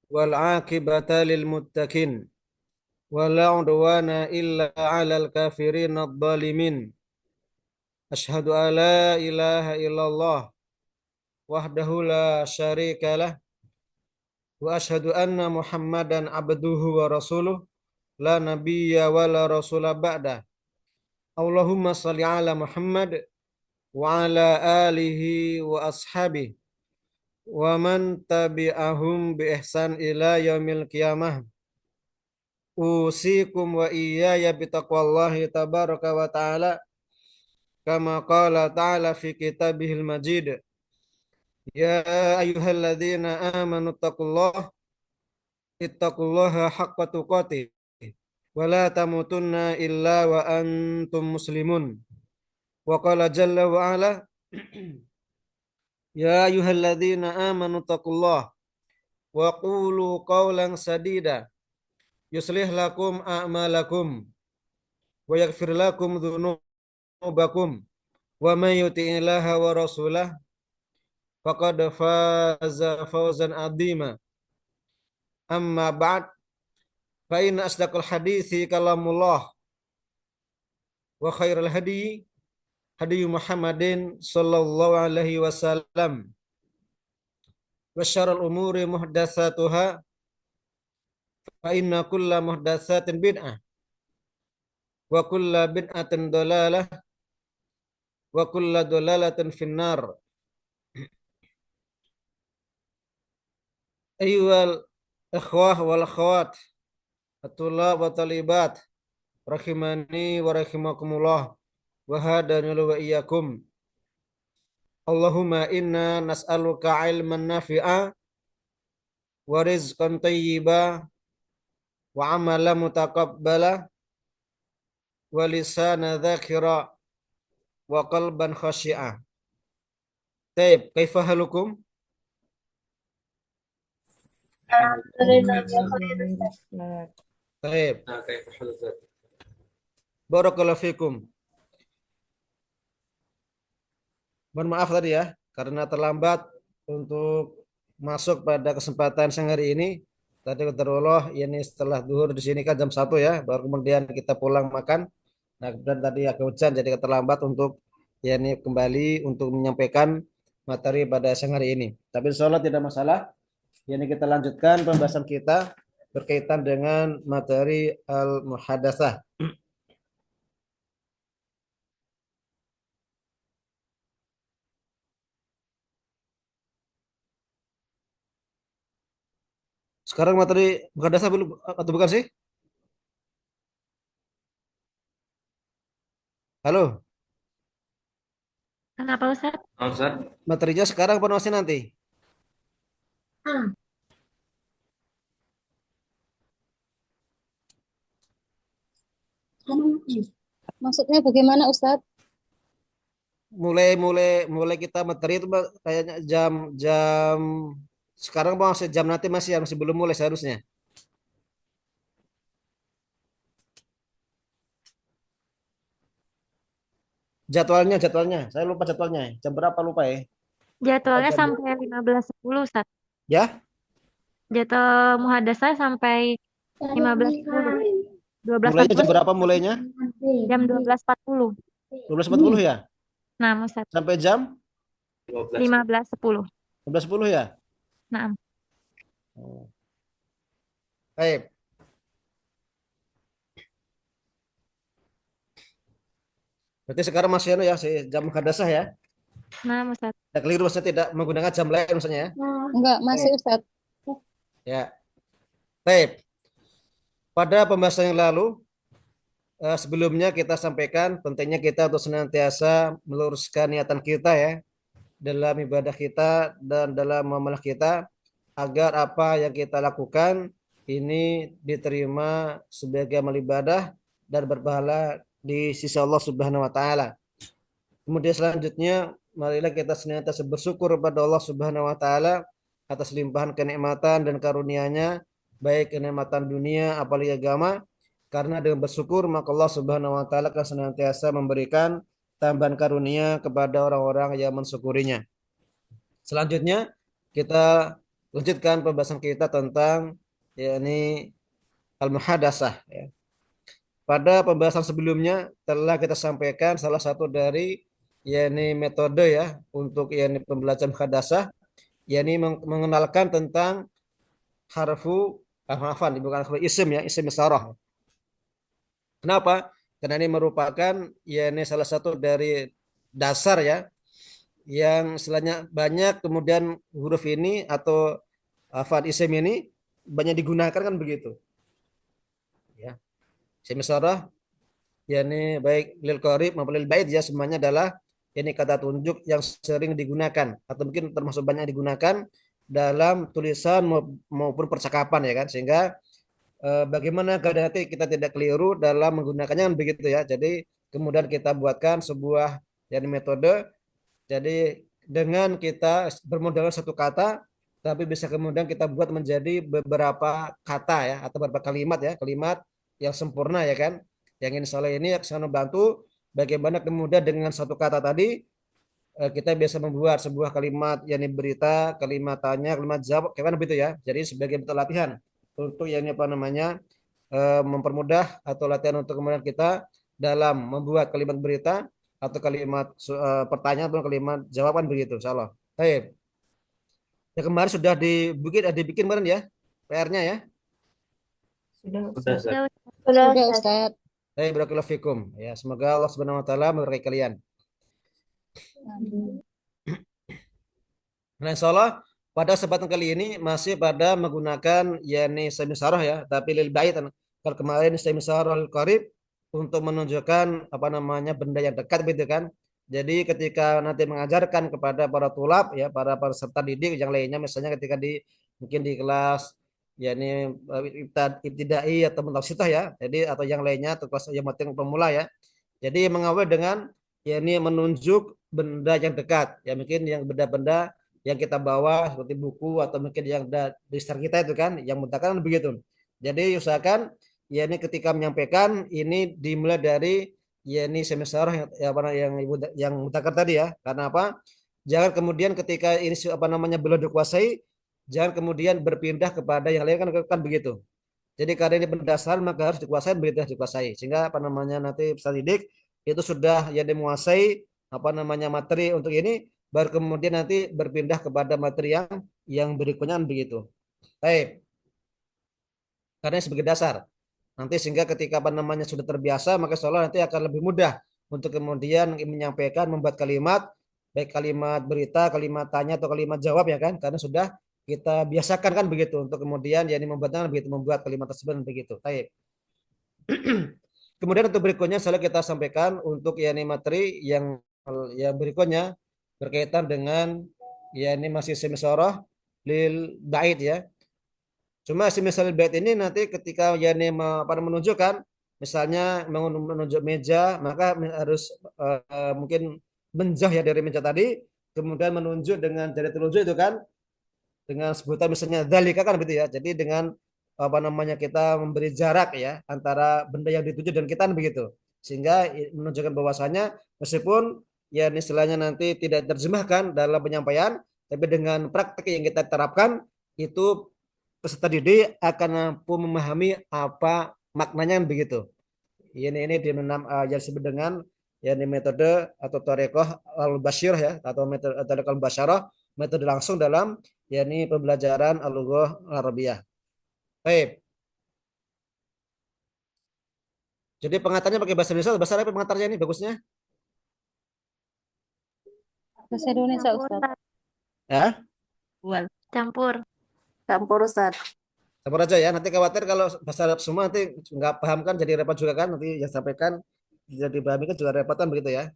wal aqibata lil muttaqin wa la udwana illa 'alal kafirin adh-dhalimin. Asyhadu an la ilaha illallah wahdahu la syarikalah wa asyhadu anna Muhammadan abduhu wa rasuluh la nabiyya wa la rasula ba'da. Allahumma shalli ala Muhammad wa ala alihi wa ashabihi wa man tabi'ahum bi ihsan ila yaumil qiyamah. Usikum wa iyaya bitaqwallahi tabaraka wa ta'ala kama qala ta'ala fi kitabihil majid. Ya ayyuhalladzina amanu ittaqullaha haqqa tuqatih wa la tamutunna illa wa antum muslimun. Wa qala jalla wa ala ya ayyuhalladzina amanu ittaqullaha wa qulu qawlan sadida yuslih lakum a'malakum wa yaghfir lakum dzunubakum wa may yuti'illaha wa rasulah faqad faza fawzan 'azima. Amma ba'd, fa inna asdaqal hadithi kalamullah wa khairal hadi hadi Muhammadin sallallahu alaihi wasallam wa syarrul umuri muhdatsatuha fa inna kulla muhdatsatin bid'ah wa kulla bid'atin dhalalah wa kulla dhalalatin finnar. Ayyuhal ikhwah wal akhwat, at-tulab wa talibat, rahimani wa rahimakumullah, wa hadani wa iyyakum. Allahumma inna nas'aluka ilman nafi'a wa rizqan thayyiba wa amalan mutaqabbala wa lisana dzakira wa qalban khashi'a. Taib, kaifa halukum? Taib. Barakallahu fikum. Mohon maaf tadi ya, karena terlambat untuk masuk pada kesempatan siang hari ini. Tadi qadarullah, ini setelah duhur di sini kan jam 1 ya, baru kemudian kita pulang makan. Nah, kemudian tadi agak hujan jadi terlambat untuk ini kembali untuk menyampaikan materi pada siang hari ini. Tapi insya Allah tidak masalah. Ini kita lanjutkan pembahasan kita berkaitan dengan materi al-muhadatsah. Sekarang materi muhadatsah belum atau bukan sih? Halo, Kenapa Ustaz? materinya sekarang apa masih nanti? Hmm. Maksudnya bagaimana Ustadz? Mulai mulai mulai kita materi itu kayaknya jam jam sekarang masih jam nanti masih belum mulai seharusnya. Jadwalnya, saya lupa jadwalnya. Jam berapa lupa ya? Apa Jadwalnya jam sampai 15.10 Ustaz. ya? Jadwal muhadasah sampai 15.10. Mulainya jam 12.40 berapa mulainya? jam 12.40. 12.40 ya? Nah, Ustaz. Sampai jam 15.10. 12.10 ya? Nah, Oh. Baik. Berarti sekarang masih ya jam muhadasah ya? nah Ustaz. Tidak keliru maksudnya tidak menggunakan jam lain maksudnya ya? Enggak, masih Baik. Ustadz. Ya. Baik. Pada pembahasan yang lalu sebelumnya kita sampaikan pentingnya kita untuk senantiasa meluruskan niatan kita ya dalam ibadah kita dan dalam muamalah kita agar apa yang kita lakukan ini diterima sebagai amal ibadah dan berpahala di sisi Allah Subhanahu wa taala. Kemudian selanjutnya marilah kita senantiasa bersyukur kepada Allah Subhanahu wa taala atas limpahan kenikmatan dan karunia-Nya baik kenikmatan dunia apalagi agama, karena dengan bersyukur maka Allah Subhanahu wa taala akan senantiasa memberikan tambahan karunia kepada orang-orang yang mensyukurinya. Selanjutnya kita lanjutkan pembahasan kita tentang yakni al-muhadasah ya. Pada pembahasan sebelumnya telah kita sampaikan salah satu dari yakni metode ya untuk yakni pembelajaran muhadasah yakni mengenalkan tentang harfu hafan bukan harfu isim ya, isim isyarah. Kenapa? Karena ini merupakan yakni salah satu dari dasar ya yang istilahnya banyak kemudian huruf ini atau hafal isim ini banyak digunakan kan begitu ya. Isim isyarah yakni baik lil qarib maupun lil bait ya semuanya adalah ini kata tunjuk yang sering digunakan atau mungkin termasuk banyak digunakan dalam tulisan maupun percakapan ya kan sehingga bagaimana agar nanti kita tidak keliru dalam menggunakannya kan begitu ya. Jadi kemudian kita buatkan sebuah yakni metode. Jadi dengan kita bermodal satu kata tapi bisa kemudian kita buat menjadi beberapa kata ya atau beberapa kalimat ya, kalimat yang sempurna ya kan. Yang insya Allah ini akan membantu bagaimana kemudian dengan satu kata tadi kita bisa membuat sebuah kalimat yakni berita, kalimat tanya, kalimat jawab, kayak mana begitu ya. Jadi sebagai bentuk latihan untuk yang apa namanya mempermudah atau latihan untuk kemudian kita dalam membuat kalimat berita atau kalimat pertanyaan atau kalimat jawaban begitu, insyaallah. Baik. Ya kemarin sudah dibikin kemarin ya PR-nya ya. Sudah, Udah, Ustaz. Ustaz. Ya, Sudah, Ustaz. Ustaz. Baik, barakallahu fikum. Ya, semoga Allah Subhanahu wa taala memberkahi kalian. Amin. Nah, insya Allah pada kesempatan kali ini masih pada menggunakan yakni semisarah ya, tapi lil bait. Kalau kemarin semisarah al qarib untuk menunjukkan apa namanya benda yang dekat gitu kan. Jadi ketika nanti mengajarkan kepada para tulab ya, para peserta didik yang lainnya misalnya ketika di mungkin di kelas yakni ibtidai atau mutawasithah ya. Jadi atau yang lainnya atau kelas yang penting pemula ya. Jadi mengawal dengan yakni menunjuk benda yang dekat ya mungkin yang benda-benda yang kita bawa seperti buku atau mungkin yang di sekitar kita itu kan yang mutakan begitu. Jadi usahakan ya ini ketika menyampaikan ini dimulai dari ya ini semester yang mutakan tadi ya. Karena apa? Jangan kemudian ketika ini apa namanya belum dikuasai, jangan kemudian berpindah kepada yang lain kan begitu. Jadi karena ini berdasar maka harus dikuasai begitu dikuasai sehingga apa namanya nanti peserta didik itu sudah ya menguasai apa namanya materi untuk ini baru kemudian nanti berpindah kepada materi yang berikutnya begitu. Baik, karena sebagai dasar. Nanti sehingga ketika apa namanya sudah terbiasa maka seolah nanti akan lebih mudah untuk kemudian menyampaikan membuat kalimat baik kalimat berita, kalimat tanya atau kalimat jawab ya kan karena sudah kita biasakan kan begitu untuk kemudian ya ini membuatnya begitu membuat kalimat tersebut begitu. Baik. Kemudian untuk berikutnya selalu kita sampaikan untuk ya ini materi yang berikutnya berkaitan dengan ya ini masih semisoroh lil bait ya. Cuma semisal bait ini nanti ketika ya ini pada menunjukkan misalnya menunjuk meja maka harus mungkin menjauh ya dari meja tadi kemudian menunjuk dengan jari telunjuk itu kan dengan sebutan misalnya dalika kan begitu ya. Jadi dengan apa namanya kita memberi jarak ya antara benda yang dituju dan kita kan begitu. Sehingga menunjukkan bahwasanya meskipun ya istilahnya nanti tidak terjemahkan dalam penyampaian, tapi dengan praktek yang kita terapkan itu peserta didik akan mampu memahami apa maknanya kan begitu. Ini yang disebut dengan ya ini metode atau tarekoh al-basyir ya atau metode tarekoh al-basyarah metode langsung dalam yakni pembelajaran al-lughah Arabiyah. Baik. Jadi pengantarnya pakai bahasa Indonesia, bahasa Arab pengantarnya ini bagusnya? Bahasa Indonesia, Campur, Ustaz. Ustaz. Ya, Dual. Campur. Campur Ustaz. sabar aja ya. Nanti khawatir kalau bahasa Arab semua nanti nggak paham kan jadi repot juga kan nanti yang sampaikan jadi dipahami kan juga repot kan begitu ya.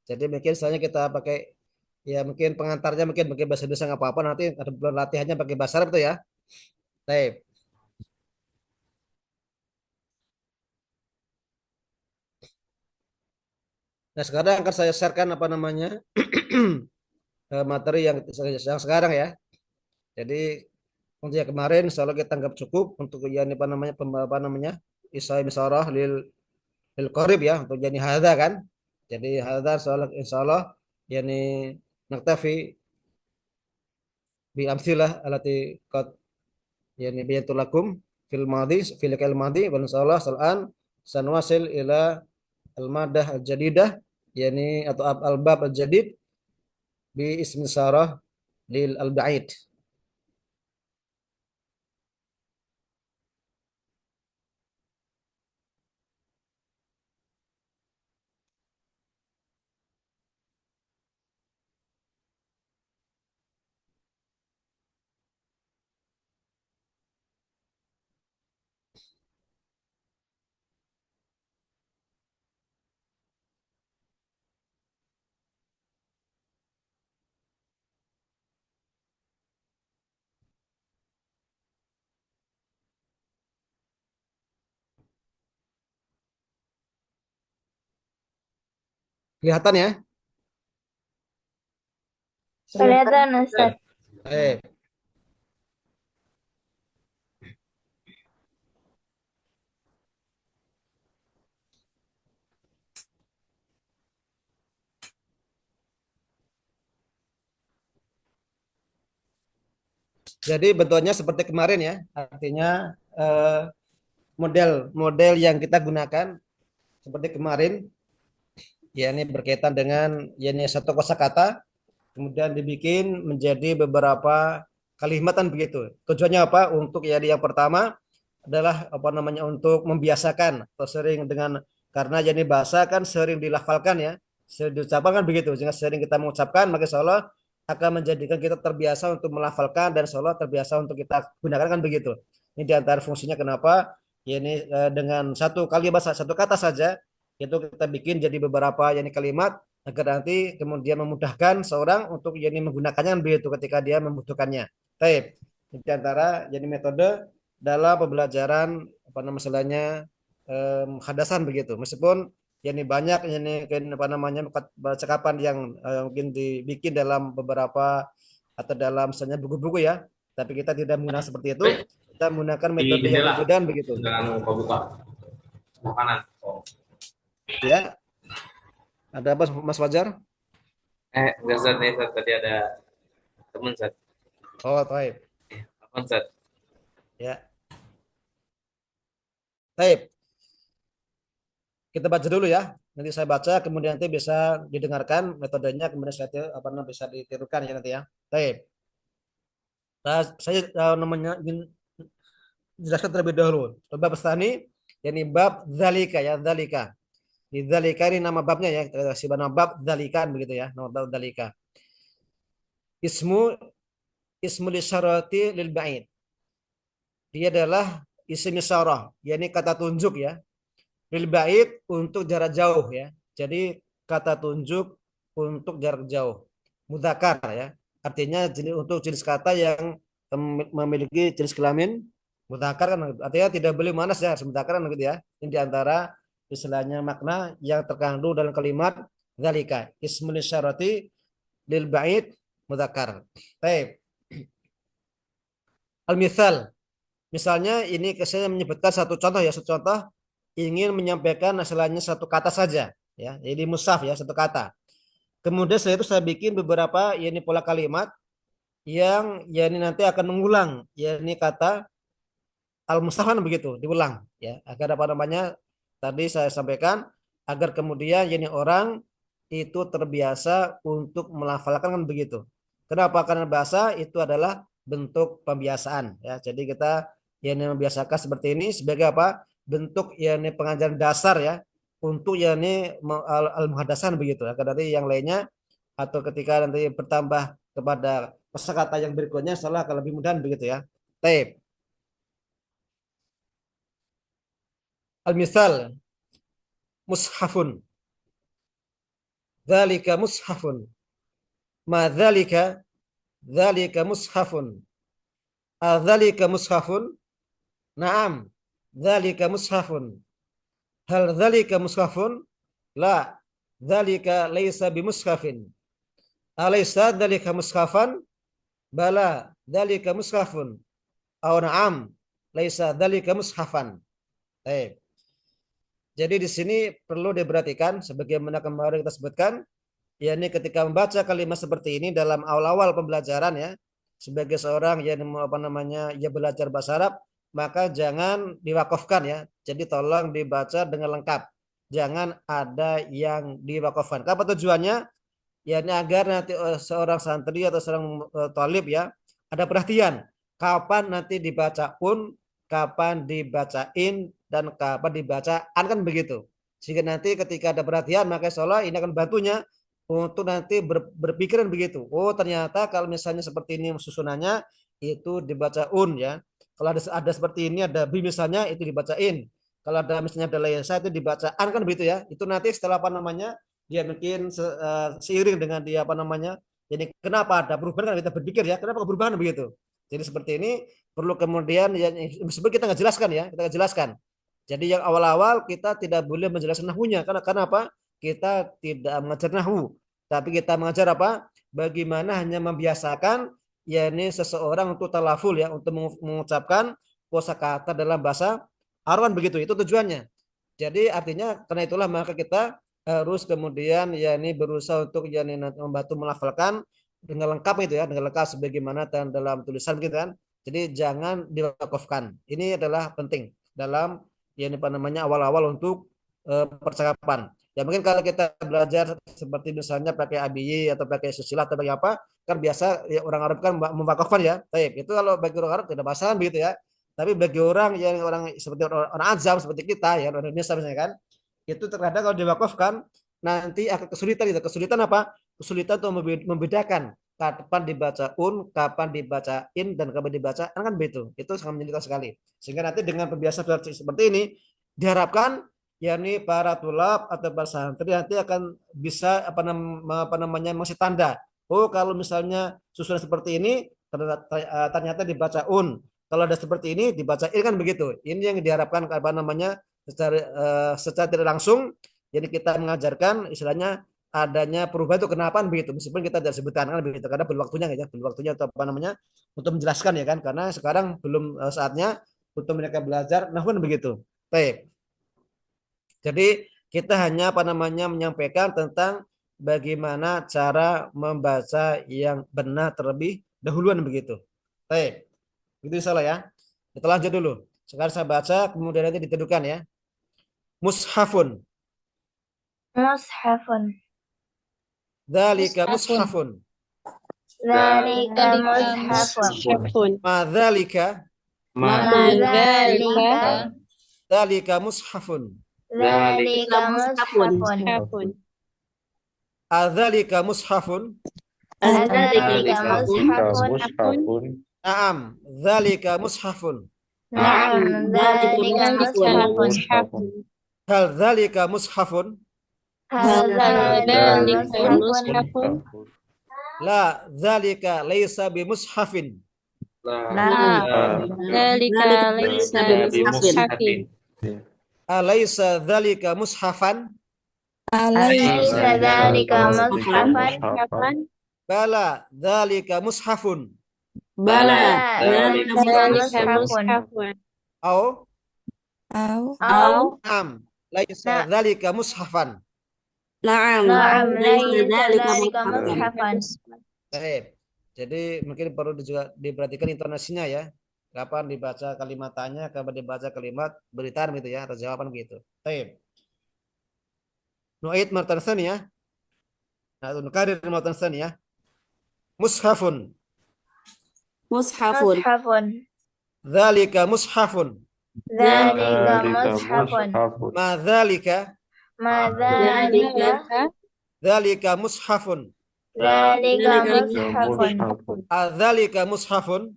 Jadi mungkin misalnya kita pakai ya mungkin pengantarnya mungkin pakai bahasa Indonesia nggak apa-apa nanti ada bulan latihannya pakai bahasa Arab itu ya. Baik. Nah sekarang akan saya sharekan apa namanya materi yang sekarang ya. Jadi untuk yang kemarin insya Allah kita anggap cukup untuk yang apa namanya isai misarah lil qarib ya untuk jadi hadza kan. Jadi hadza insya Allah yani naktafi bi amsilah alati qad yani bayantu lakum fil madhi fil kail madhi wa insyaallah sal'an sanwasil ila al madah al jadidah yani atau al bab al jadid bi ismi sarah lil al ba'id. Kelihatan ya? Kelihatan, Ustaz. Baik. Jadi bentuknya seperti kemarin ya, artinya model yang kita gunakan seperti kemarin, ya ini berkaitan dengan ya ini satu kosakata, kemudian dibikin menjadi beberapa kalimatan begitu. Tujuannya apa? Untuk ya yang pertama adalah apa namanya untuk membiasakan atau sering dengan karena jadi bahasa kan sering dilafalkan ya, sering diucapkan kan begitu. Jika sering kita mengucapkan maka insya Allah akan menjadikan kita terbiasa untuk melafalkan dan insya Allah terbiasa untuk kita gunakan kan begitu. Ini diantara fungsinya kenapa ya ini dengan satu kali bahasa satu kata saja itu kita bikin jadi beberapa ya ini kalimat agar nanti kemudian memudahkan seorang untuk ya ini menggunakannya kan begitu ketika dia membutuhkannya. Baik. Ini diantara jadi metode dalam pembelajaran apa namanya hadasan begitu. Meskipun ya ini banyak ini apa namanya percakapan yang mungkin dibikin dalam beberapa atau dalam misalnya buku-buku ya, tapi kita tidak menggunakan seperti itu. Kita menggunakan metode yang berbeda begitu. Jangan lupa buka makanan. Oh. Ya. Ada apa Mas Fajar? Enggak Zat nih Zat. Tadi ada teman Zat. Oh, baik. Apa Zat? Ya. Baik. Kita baca dulu ya. Nanti saya baca, kemudian nanti bisa didengarkan metodenya, kemudian saya apa namanya bisa ditirukan ya nanti ya. Baik. Nah, saya namanya ingin jelaskan terlebih dahulu. Bab tsani, yakni bab dzalika ya, dzalika. Di dzalika ini nama babnya ya, kita kasih nama bab dzalikan begitu ya, nama bab dzalika. Ismu lisyarati lil ba'id. Dia adalah isim isyarah, yakni kata tunjuk ya. Lil ba'id untuk jarak jauh ya. Jadi kata tunjuk untuk jarak jauh. Mudzakkar ya. Artinya untuk jenis kata yang memiliki jenis kelamin mudzakkar kan artinya tidak boleh muannas ya, harus mudzakkar kan gitu ya. Ini diantara istilahnya makna yang terkandung dalam kalimat dzalika. Ismul isyarati lil ba'id mudzakkar. Baik. Al-mithal. Misalnya ini saya menyebutkan satu contoh ya, satu contoh ingin menyampaikan istilahnya satu kata saja ya. Jadi mushaf ya, satu kata. Kemudian setelah itu saya bikin beberapa ya ini pola kalimat yang ya ini nanti akan mengulang ya ini kata al-mushaf kan begitu, diulang ya. Agar apa namanya tadi saya sampaikan agar kemudian ya ini orang itu terbiasa untuk melafalkan kan begitu. Kenapa? Karena bahasa itu adalah bentuk pembiasaan ya. Jadi kita ya ini membiasakan seperti ini sebagai apa? Bentuk ya ini pengajaran dasar ya untuk ya ini al-muhadasan begitu. Agar nanti yang lainnya atau ketika nanti bertambah kepada kosakata yang berikutnya salah akan lebih mudah begitu ya. Taib. Al-misal mushafun. Dzalika mushafun. Ma dzalika dzalika mushafun. Adzalika mushafun? Naam. Dzalika mushafun. Hal dzalika mushafun? La. Dzalika laisa bimushafin. Alaysa dzalika mushafan? Bala. Dzalika mushafun. Aw na'am. Laisa dzalika mushafan. Baik. Jadi di sini perlu diperhatikan sebagaimana kemarin kita sebutkan, yakni ketika membaca kalimat seperti ini dalam awal-awal pembelajaran ya, sebagai seorang yang apa namanya ya belajar bahasa Arab, maka jangan diwakafkan ya. Jadi tolong dibaca dengan lengkap. Jangan ada yang diwakafkan. Apa tujuannya? Ya ini agar nanti seorang santri atau seorang talib ya ada perhatian kapan nanti dibaca pun, kapan dibacain dan kapan dibacaan kan begitu. Sehingga nanti ketika ada perhatian maka seolah ini akan bantunya untuk nanti berpikiran begitu. Oh ternyata kalau misalnya seperti ini susunannya itu dibaca ya. Kalau ada seperti ini ada bi misalnya itu dibacain. Kalau ada misalnya ada layasa itu dibacaan kan begitu ya. Itu nanti setelah apa namanya dia mungkin seiring dengan dia apa namanya. Jadi kenapa ada perubahan kan kita berpikir ya kenapa perubahan begitu. Jadi seperti ini perlu kemudian ya meskipun kita nggak jelaskan ya kita nggak jelaskan. Jadi yang awal-awal kita tidak boleh menjelaskan nahwunya karena apa? Kita tidak mengajar nahwu, tapi kita mengajar apa? Bagaimana hanya membiasakan yakni seseorang untuk talaful ya, untuk mengucapkan kosakata dalam bahasa Arab begitu. Itu tujuannya. Jadi artinya karena itulah maka kita harus kemudian yakni berusaha untuk yakni membantu melafalkan dengan lengkap itu ya, dengan lengkap sebagaimana dalam tulisan gitu kan. Jadi jangan diwakafkan. Ini adalah penting dalam yang apa namanya awal-awal untuk percakapan. Ya mungkin kalau kita belajar seperti misalnya pakai ABY atau pakai susila atau pakai apa, kan biasa ya, orang Arab kan mewakafkan ya. Baik, itu kalau bagi orang Arab tidak masalah begitu ya. Tapi bagi orang yang orang seperti orang Azam seperti kita ya orang Indonesia misalnya kan, itu terkadang kalau diwakafkan nanti akan kesulitan itu. Kesulitan apa? Kesulitan untuk membedakan kapan dibaca kapan dibacain dan kapan dibaca kan begitu. Itu sangat menyulitkan sekali. Sehingga nanti dengan pembiasaan seperti ini diharapkan yakni para tulab atau para santri nanti akan bisa apa namanya masih tanda. Oh kalau misalnya susunan seperti ini ternyata dibaca Kalau ada seperti ini dibaca kan begitu. Ini yang diharapkan apa namanya secara tidak langsung. Jadi kita mengajarkan istilahnya adanya perubahan itu kenapa begitu meskipun kita tidak sebutkan kan begitu karena belum waktunya ya belum waktunya untuk apa namanya untuk menjelaskan ya kan karena sekarang belum saatnya untuk mereka belajar nah pun begitu. Baik. Jadi kita hanya apa namanya menyampaikan tentang bagaimana cara membaca yang benar terlebih dahuluan begitu. Baik. Itu salah ya. Kita lanjut dulu. Sekarang saya baca kemudian nanti diteduhkan ya. Mushafun. Mushafun. Dzalika mushafun. Dzalika mushafun. Madzalika. Madzalika. Dzalika mushafun. Dzalika mushafun. Adzalika mushafun. Dzalika mushafun. Naam, dzalika mushafun. Na'am, dzalika mushafun. Hal dzalika mushafun? Hal dzalika mushafun. La, dzalika laisa bimushafin. Dzalika laysa bimushafin. Alaysa dzalika mushafan? Alaysa dzalika mushafan. Bala, dzalika mushafun. Bala, dzalika mushafun. Au? Au. Naam, laisa dzalika mushafan. Na'am, laysa dzalika mushafan. Baik. Jadi mungkin perlu juga diperhatikan intonasinya ya. Kapan dibaca kalimat tanya, kapan dibaca kalimat beritaan gitu ya, atau jawaban gitu. Baik. Nu'id maratan tsaniyah. Nah, nukarir maratan tsaniyah. Mushafun. Mushafun. Dzalika mushafun. Dzalika mushafun. Ma dzalika? Madzalika. Dzalika mushafun. Dzalika mushafun. Adzalika mushafun.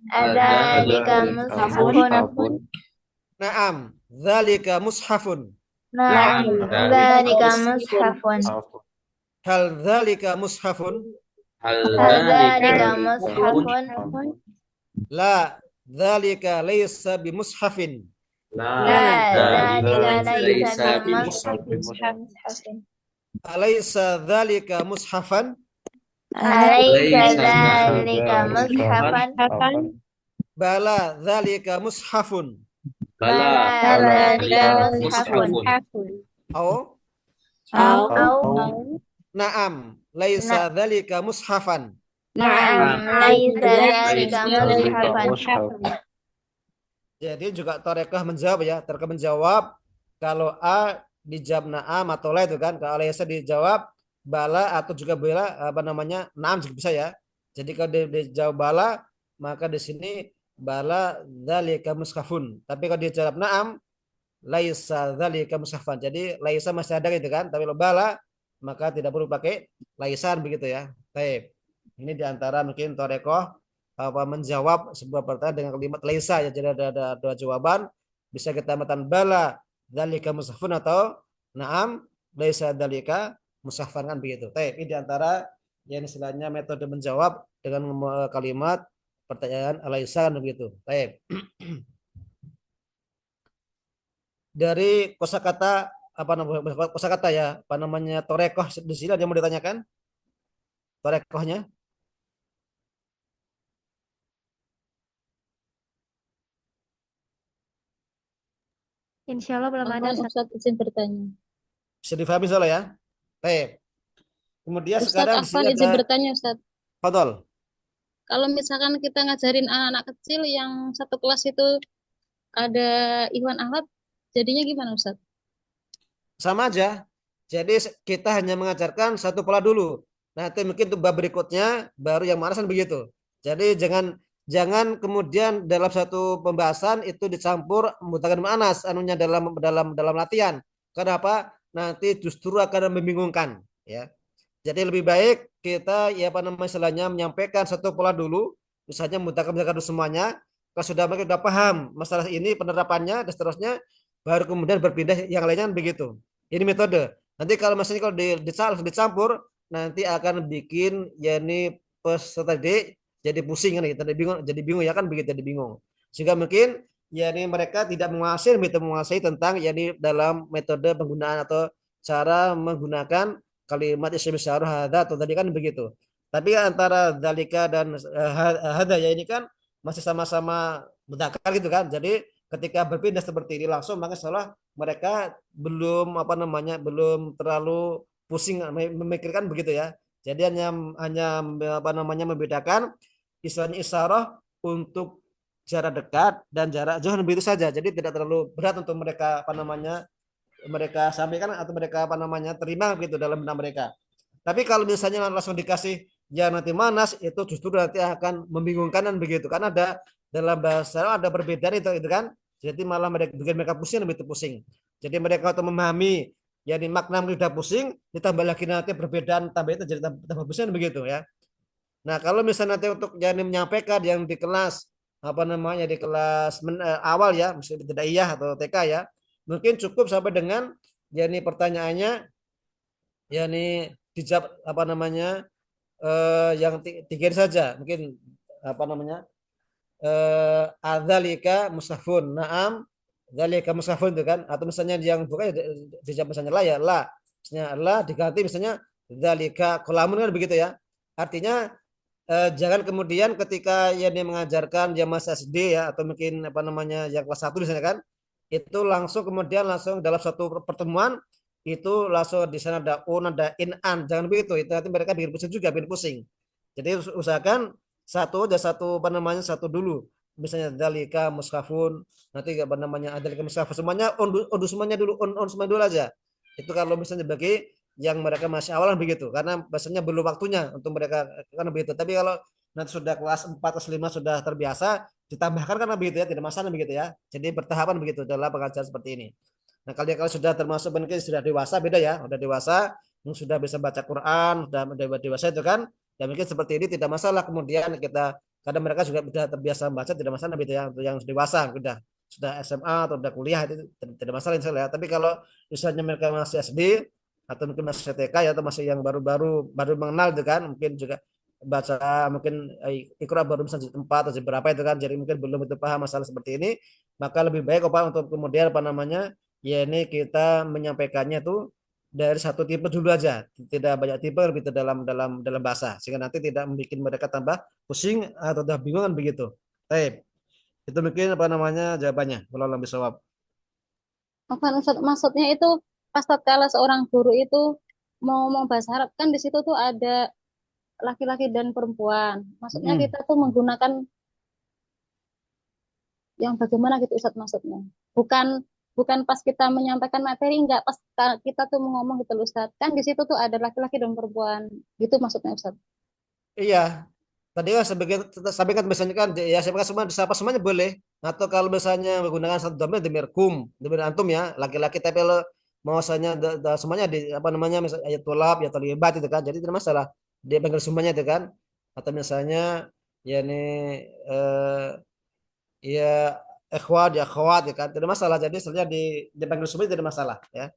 Adzalika mushafun. Naam, dzalika mushafun. Na'am, dzalika mushafun. Hal dzalika mushafun? Hal dzalika mushafun. La, dzalika laisa bimushafin. La, dzalika laysa bimushafin. Alaysa dzalika mushafan? Alaysa dzalika mushafan. Bala, dzalika mushafun. Bala, dzalika mushafun. Au? Au. Naam, laisa dzalika mushafan. Naam, laisa dzalika mushafan. Jadi juga Torekoh menjawab ya, Torekoh menjawab kalau A dijawab na'am atau la itu kan, kalau Alaysa dijawab bala atau juga bala apa namanya na'am juga bisa ya. Jadi kalau dijawab bala maka di sini bala dzalika mushafun. Tapi kalau dijawab na'am laisa dzalika mushafan. Jadi laisa masih ada gitu kan, tapi kalau bala maka tidak perlu pakai laisan begitu ya. Baik. Ini diantara mungkin Torekoh apa menjawab sebuah pertanyaan dengan kalimat laisa ya, jadi ada dua jawaban, bisa kita matan bala dzalika mushafun atau na'am laisa dzalika mushafan kan begitu. Baik, ini diantara yang istilahnya metode menjawab dengan kalimat pertanyaan laisa kan begitu. Baik. Dari kosakata apa namanya kosakata ya, apa namanya torekoh di sini ada yang mau ditanyakan? Torekohnya? Insya Allah belum ada. Afwan, Ustadz izin bertanya. Bisa difahami soalnya ya. Baik. Kemudian Ustadz sekarang di sini Afwan izin ada bertanya, Ustadz. Fadol. Kalau misalkan kita ngajarin anak-anak kecil yang satu kelas itu ada Iwan Ahmad, jadinya gimana, Ustadz? Sama aja. Jadi kita hanya mengajarkan satu pola dulu. Nanti mungkin untuk bab berikutnya baru yang manasan begitu. Jadi jangan jangan kemudian dalam satu pembahasan itu dicampur mutakan manas anunya dalam latihan. Kenapa? Nanti justru akan membingungkan ya. Jadi lebih baik kita ya apa namanya istilahnya menyampaikan satu pola dulu, misalnya mudzakkar semuanya. Kalau sudah mereka sudah paham masalah ini penerapannya dan seterusnya, baru kemudian berpindah yang lainnya begitu. Ini metode. Nanti kalau misalnya kalau dicampur, nanti akan bikin ya ini peserta didik jadi pusing kan gitu, jadi bingung ya kan begitu, jadi bingung. Sehingga mungkin ya ini mereka tidak menguasai tentang ya ini dalam metode penggunaan atau cara menggunakan kalimat isim isyarah hadza atau tadi kan begitu. Tapi antara dalika dan hadza ya ini kan masih sama-sama mudzakkar gitu kan. Jadi ketika berpindah seperti ini langsung maka seolah mereka belum apa namanya belum terlalu pusing memikirkan begitu ya. Jadi hanya hanya apa namanya membedakan istilahnya isyarah untuk jarak dekat dan jarak jauh begitu saja. Jadi tidak terlalu berat untuk mereka apa namanya mereka sampaikan atau mereka apa namanya terima gitu dalam benak mereka. Tapi kalau misalnya langsung dikasih yang nanti manas itu justru nanti akan membingungkan dan begitu karena ada dalam bahasa ada perbedaan itu kan. Jadi malah mereka bikin mereka pusing lebih pusing. Jadi mereka untuk memahami ya di makna sudah pusing ditambah lagi nanti perbedaan tambah itu jadi tambah pusing begitu ya. Nah, kalau misalnya nanti untuk yang menyampaikan yang di kelas apa namanya di kelas awal ya, misalnya tidak iya atau TK ya, mungkin cukup sampai dengan ya ini pertanyaannya ya ini dijawab apa namanya yang tiga ini saja, mungkin apa namanya adzalika musafun, naam, dzalika musafun itu kan, atau misalnya yang bukan dijawab misalnya la ya la, misalnya la diganti misalnya dzalika kolamun kan begitu ya. Artinya jangan kemudian ketika ya dia mengajarkan dia masih SD ya atau mungkin apa namanya yang kelas satu misalnya kan itu langsung kemudian langsung dalam satu pertemuan itu langsung di sana ada un ada in an jangan begitu itu nanti mereka bikin pusing juga bikin pusing jadi usahakan satu aja satu apa namanya satu dulu misalnya dalika muskafun nanti apa namanya dalika muskafun semuanya on semuanya dulu on semuanya dulu aja itu kalau misalnya bagi yang mereka masih awalan begitu karena bahasanya belum waktunya untuk mereka kan begitu tapi kalau nanti sudah kelas 4 kelas 5 sudah terbiasa ditambahkan karena begitu ya tidak masalah begitu ya jadi bertahapan begitu dalam pengajaran seperti ini nah kalau sudah termasuk mungkin sudah dewasa beda ya sudah dewasa yang sudah bisa baca Quran sudah dewasa itu kan ya mungkin seperti ini tidak masalah kemudian kita kadang mereka juga sudah terbiasa membaca tidak masalah gitu ya untuk yang dewasa sudah SMA atau sudah kuliah itu tidak masalah ya tapi kalau misalnya mereka masih SD atau mungkin masih TK ya atau masih yang baru mengenal itu kan mungkin juga baca mungkin Iqra baru bisa juz 4 atau berapa itu kan jadi mungkin belum itu paham masalah seperti ini maka lebih baik apa untuk kemudian apa namanya ya ini kita menyampaikannya tuh dari satu tipe dulu aja tidak banyak tipe gitu dalam bahasa sehingga nanti tidak membuat mereka tambah pusing atau tambah bingung kan begitu. Baik. Itu mungkin apa namanya jawabannya kalau lebih jawab. Afwan, Ustadz, maksudnya itu pas tatkala seorang guru itu mau ngomong bahasa Arab kan di situ tuh ada laki-laki dan perempuan. Maksudnya Mm-mm. kita tuh menggunakan yang bagaimana gitu Ustadz maksudnya. Bukan bukan pas kita menyampaikan materi, enggak pas kita tuh ngomong gitu loh Ustadz. Kan di situ tuh ada laki-laki dan perempuan. Gitu maksudnya Ustadz. Iya, tadi kan sampaikan misalnya kan ya sampaikan semua siapa semuanya boleh. Atau kalau misalnya menggunakan satu domain demir kum, demir antum ya, laki-laki tapi kalau bahwasanya semuanya di apa namanya misalnya ayat tulab ya terlibat itu kan. Jadi tidak masalah. Dia panggil semuanya itu kan. Atau misalnya ya ini ya ikhwat ya akhwat ya kan. Tidak masalah. Jadi sebenarnya dipanggil semuanya tidak masalah ya.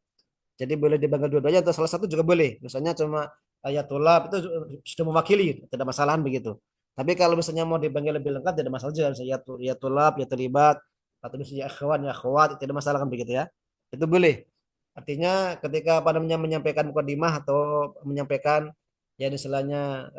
Jadi boleh dipanggil dua-duanya atau salah satu juga boleh. Misalnya cuma ayatullah itu sudah mewakili, tidak masalahan begitu. Tapi kalau misalnya mau dipanggil lebih lengkap tidak masalah juga. Misalnya ayatullah, ya terlibat, atau misalnya akhwan, ya akhwat, tidak masalah kan begitu ya. Itu boleh. Artinya ketika apa namanya menyampaikan mukadimah atau menyampaikan ya istilahnya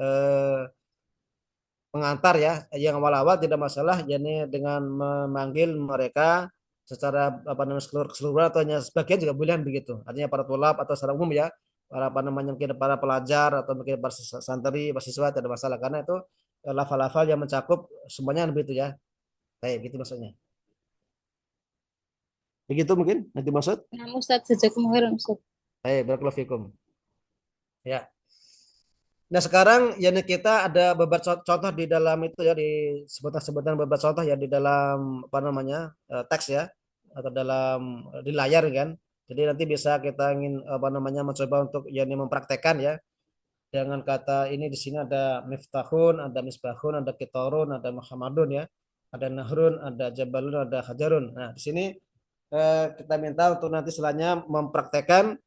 pengantar ya yang awal-awal tidak masalah yakni dengan memanggil mereka secara apa namanya keseluruhan atau hanya sebagian juga boleh begitu artinya para tulab atau secara umum ya para apa namanya mungkin para pelajar atau mungkin para santri mahasiswa tidak masalah karena itu lafal-lafal yang mencakup semuanya begitu ya kayak gitu maksudnya begitu mungkin nanti maksud Nah, Ustadz sejak kemarin Ustadz. barakallahu fikum ya. Nah sekarang ya kita ada beberapa contoh di dalam itu ya di sebutan-sebutan beberapa contoh ya di dalam apa namanya teks ya atau dalam di layar kan. Jadi nanti bisa kita ingin apa namanya mencoba untuk ya ini mempraktekkan ya dengan kata ini di sini ada miftahun, ada misbahun, ada kitorun, ada muhammadun ya, ada nahrun, ada jabalun, ada hajarun. Nah di sini kita minta untuk nanti selanjutnya mempraktekkan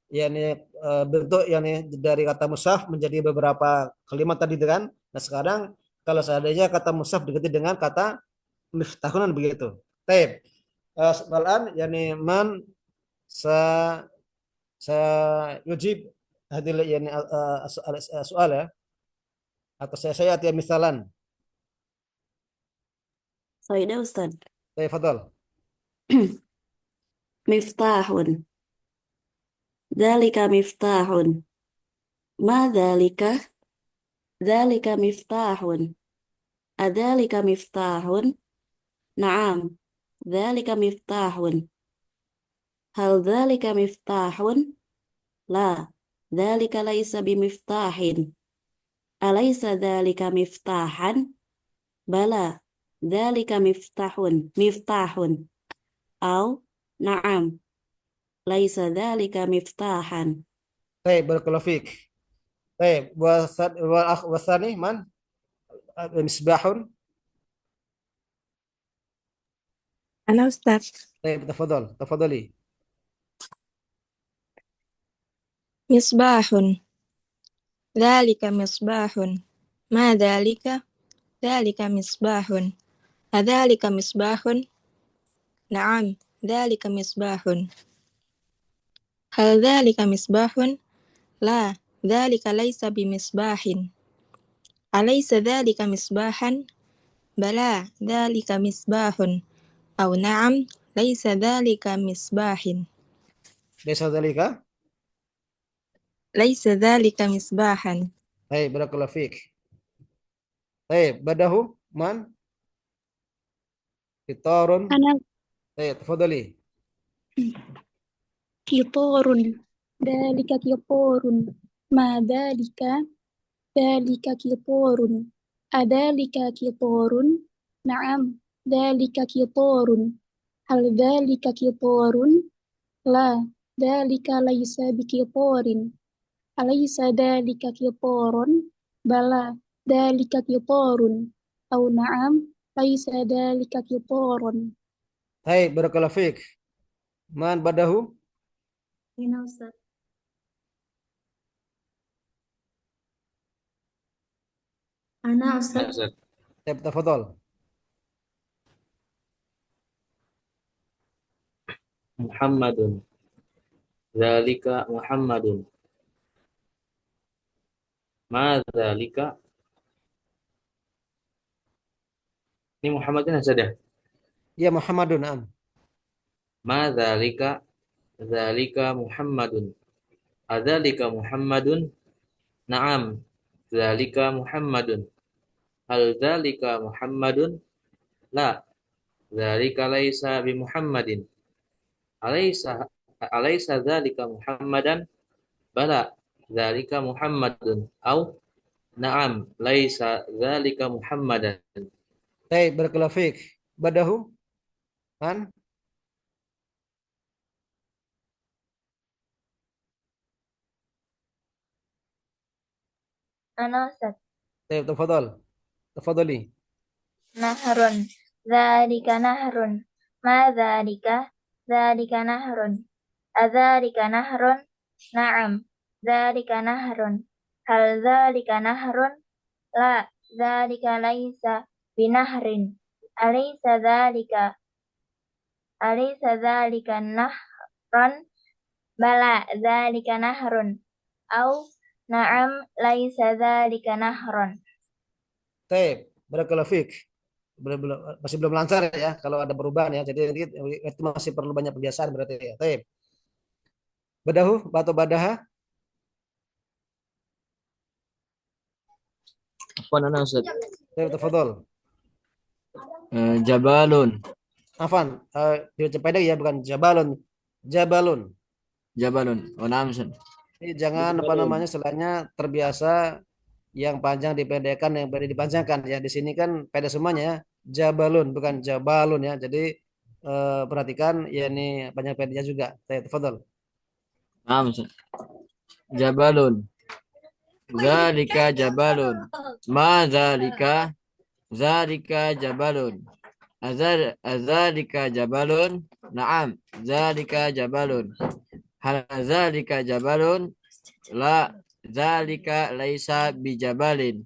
yakni bentuk yakni dari kata musaf menjadi beberapa kalimat tadi itu kan. Nah, sekarang kalau seandainya kata musaf diganti dengan kata miftahunan begitu. Taib. Soalan yakni man sa sa yujib hadil yakni soal ya atau saya tiap misalan. Soida Ustaz. Taib fadal. Miftahun. Dzalika miftahun. Ma dzalika? Dzalika miftahun. Adzalika miftahun? Naam. Dzalika miftahun. Hal dzalika miftahun? La. Dzalika laisa bimiftahin. Alaysa dzalika miftahan? Bala. Dzalika miftahun. Miftahun. Au na'am. Laisa dzalika miftahan. Taib barakallahu fik. Taib wasani man misbahun. أنا أستاذ. Taib tafadhal tafadhali. مصباح. ذلك مصباح. ما ذلك؟ ذلك مصباح. أذلك مصباح؟ نعم ذلك مصباح. هل ذلك مصباح؟ لا ذلك ليس بمصباح. أليس ذلك مصباحا؟ بلى ذلك مصباح. أو نعم ليس ذلك مصباح. Desa dalika. ليس ذلك مصباحا. Taib barakallahu fik. Taib badahu man kitarun. أنا Taib tafadhali. قطار. ذلك قطار. ما ذلك؟ ذلك قطار. أذلك قطار؟ نعم ذلك قطار. هل ذلك قطار؟ لا ذلك ليس بقطار. أليس ذلك قطار؟ بلى ذلك قطار. أو نعم ليس ذلك قطارا. Taib barakallahu fik. Man badahu. Ini Ustaz. Ana Ya, Ustaz. Ustaz. Taib tafadhal. Muhammadun. Dzalika Muhammadun. Ma dzalika? Ini Muhammadun ya, Ustaz ya? Ya Muhammadun am. Ma dzalika? Dzalika Muhammadun. Adzalika Muhammadun? Naam. Dzalika Muhammadun. Hal dzalika Muhammadun? La, dzalika laisa bi Muhammadin. Alaysa dzalika Muhammadan? Bala, dzalika Muhammadun. Au na'am, laisa dzalika Muhammadan. Baik, barakallahu fiik. Badahu, man? Ana Ustaz. Baik, tafadhal. Tafadhali. Nahrun. Dzalika nahrun. Ma dzalika? Dzalika nahrun. Adzalika nahrun? Na'am. Dzalika nahrun. Hal dzalika nahrun? La. Dzalika laisa binahrin. Alaysa dzalika nahran? Bala dzalika nahrun. Au na'am laisa dzalika nahran. Baik, barakallahu fiik. Masih belum lancar ya kalau ada perubahan ya. Jadi itu masih perlu banyak pembiasaan berarti ya. Baik. Badahu atau badaha? Afwan ana Ustaz. Baik, tafadhal. Jabalun. Afan, dibaca pendek ya, bukan jabalun. Jabalun. Jabalun. Oh, na'am Ustaz. Jadi jangan apa namanya istilahnya terbiasa yang panjang dipendekkan, yang pendek dipanjangkan ya. Di sini kan pendek semuanya ya. Jabalun bukan jabalun ya. Jadi perhatikan ya, ini panjang pendeknya juga. Tafadhal. Na'am Ustaz. Jabalun. Zalika jabalun. Ma zalika? Zalika jabalun. Azalika jabalun? Na'am. Zalika jabalun. Hal zalika jabalun? La. Zalika laisa bijabalin.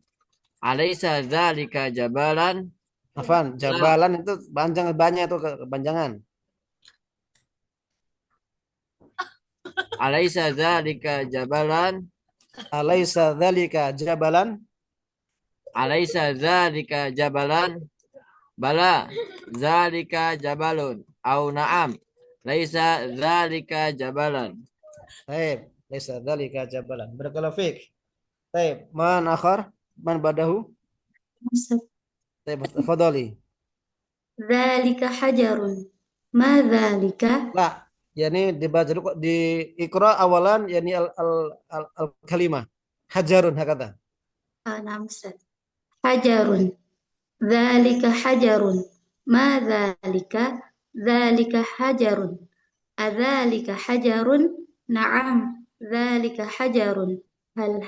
Alaysa zalika jabalan? Afan, jabalan itu panjang, banyak itu kepanjangan. Alaysa zalika jabalan? Alaisa dzalika jabalan? Alaysa zalika jabalan? Bala, zalika jabalun. Au na'am, laisa zalika jabalan. Baik, laisa dzalika jabalan. Barakallahu fiik. Baik, man akhar? Man badahu? Ustaz. Baik, tafadhali. Dzalika hajarun. Ma dzalika? La, yani dibaca dulu di ikra awalan yani al kalimah. Hajarun hakata. Na'am Ustaz. Hajarun. Dzalika hajarun. Ma dzalika? Dzalika hajarun. Adzalika hajarun? Na'am. Dzalika hajarun. Hal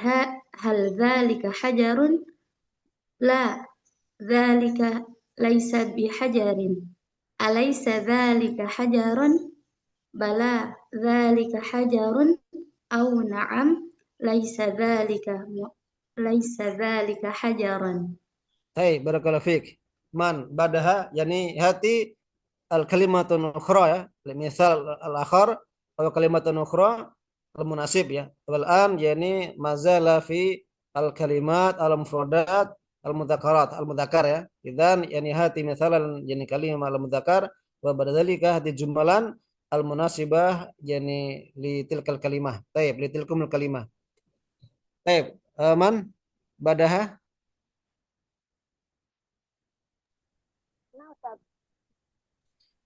dzalika hajarun? La. Dzalika laisa bihajarin. Alaysa dzalika hajarun? Bala dzalika hajarun. Au na'am laisa dzalika hajaran. Baik, barakallahu fiik. Man badaha yani hati al kalimatun ukhra ya. Misal al akhar atau kalimatun ukhra al munasib ya. Wal an yani mazala fi al kalimat al mufradat al mudzakkar ya. Idzan yani hati misalan yani kalimah al mudzakkar wa badalika hati jumalan al munasibah yani li tilkal kalimah. Baik, li tilkumul kalimah. Baik, man badaha?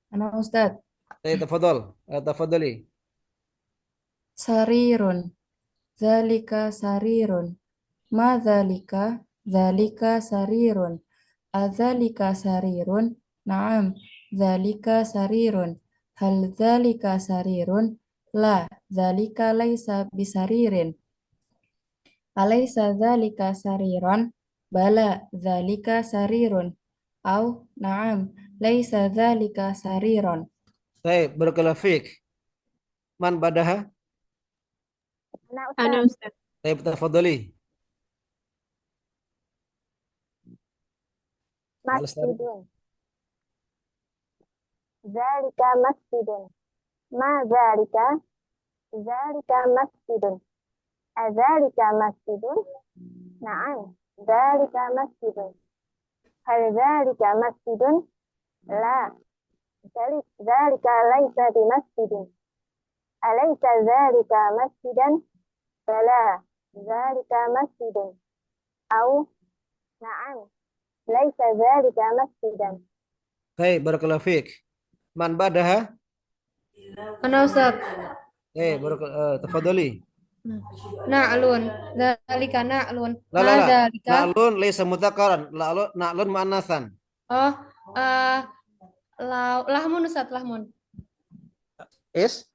Ana Ustaz. Baik, tafadhal. Tafadhali. Sarirun. Zalika sarirun. Ma zalika? Zalika sarirun. Azalika sarirun. Naam. Zalika sarirun. Hal zalika sarirun? La. Zalika laisa bisaririn. Alaysa zalika sariran? Bala. Zalika sarirun. Au na'am. Laisa zalika sariran. Baik, barakallahu fiik. Man badaha? Ana Ustaz. Baik, tafadhali. Masjidun. Zalika masjidun. Ma zalika? Zalika masjidun. Azalika masjidun? Na'am. Zalika masjidun. Hal zalika masjidun? La. Zalika laisa bi masjidin. Alaysa zalika masjidan? Bala. Zalika masjidun. أو نعم ليس ذلك مسجدا. Baik, barakallahu fiik. Man badaha? Ana Ustaz. Tafadhali. Na'lun. Dzalika na'lun. La la Ma la. dzalika? Na'lun laysa mudzakkaran. Na'lun muannatsan. Oh, eh lahmun Ustaz, lahmun. Is?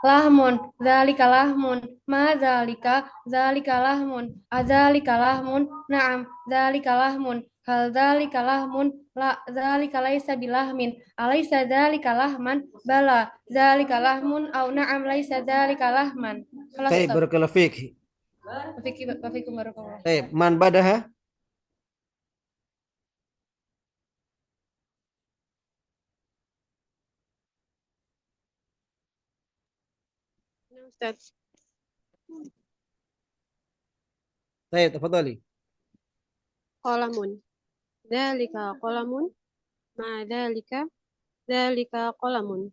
Lahmun. Dzalika lahmun. Ma dzalika? Dzalika lahmun. Adzalika lahmun? Na'am, dzalika lahmun. Hal dzalika lahmun? La, dzalika laisa bilahmin. Alaisa dzalika lahman? Bala, dzalika lahmun au na'am laisa dzalika lahman. Khalas Baik, Ustaz. barakallahu fiik. Wafikum barakallah. Baik, man badaha? Ustaz. Baik, tafadhali. Qalamun. Dzalika qalamun. Ma dzalika? Dzalika qalamun.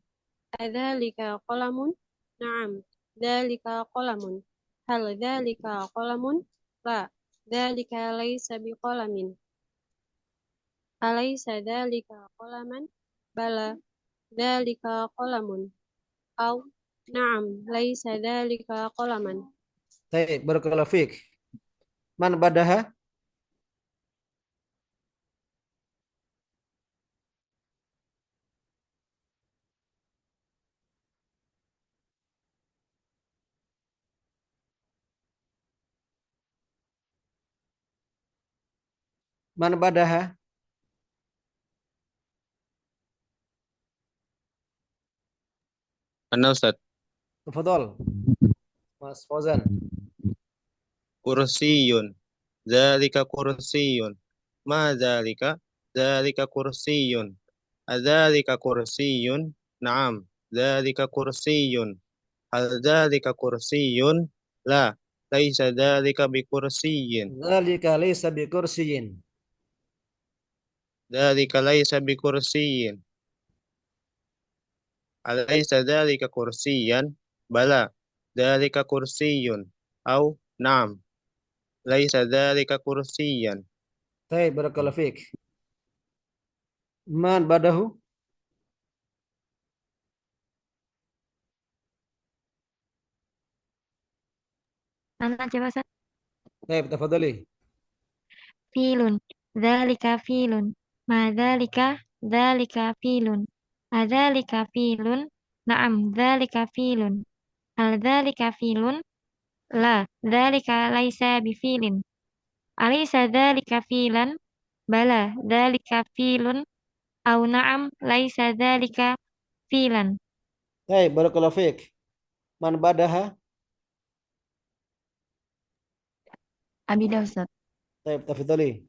Adzalika qalamun? Na'am. Dzalika qalamun. Hal dzalika qalamun? La. Dzalika laisa biqalamin. Alaysa dzalika qalaman? Bala. Dzalika qalamun. Au na'am laisa dzalika qalaman. Baik, barakallahu fiik. Man badaha? Man badaha? Ana Ustaz. Tafadhal. Mas Fauzan. Kursiyun. Dzalika kursiyun. Ma dzalika? Dzalika kursiyun. Adzalika kursiyun? Naam. Dzalika kursiyun. Hal dzalika kursiyun? La. Laisa dzalika bikursiyin. Dzalika laysa bikursiyin. Dzalika laisa bikursiyin. Alaysa dzalika kursiyan? Bala. Dzalika kursiyun. Au naam. Laisa dzalika kursiyan. Baik, barakallahu fiik. Man badahu? Ana coba Ustaz. Baik, tafadhali. Filun. Dzalika filun. Ma dzalika? Dzalika filun. Adzalika filun? Na'am, dzalika filun. Hal dzalika filun? La, dzalika laisa bifilin. Alaysa dzalika filan? Bala, dzalika filun. Au na'am, laisa dzalika filan. Baik, barakallahu fiik. Man badaha? Abidah Ustaz. Baik, tafadhali.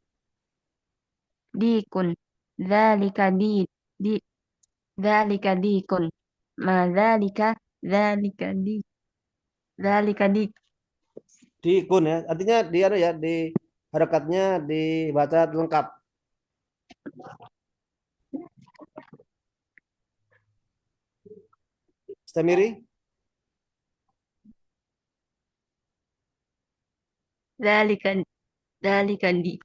Dikun. Dzalika di dzalika dikun. Ma dzalika? Dzalika dik. Dikun ya. Artinya di di harakatnya dibaca lengkap. Istamiri. Dzalika dik.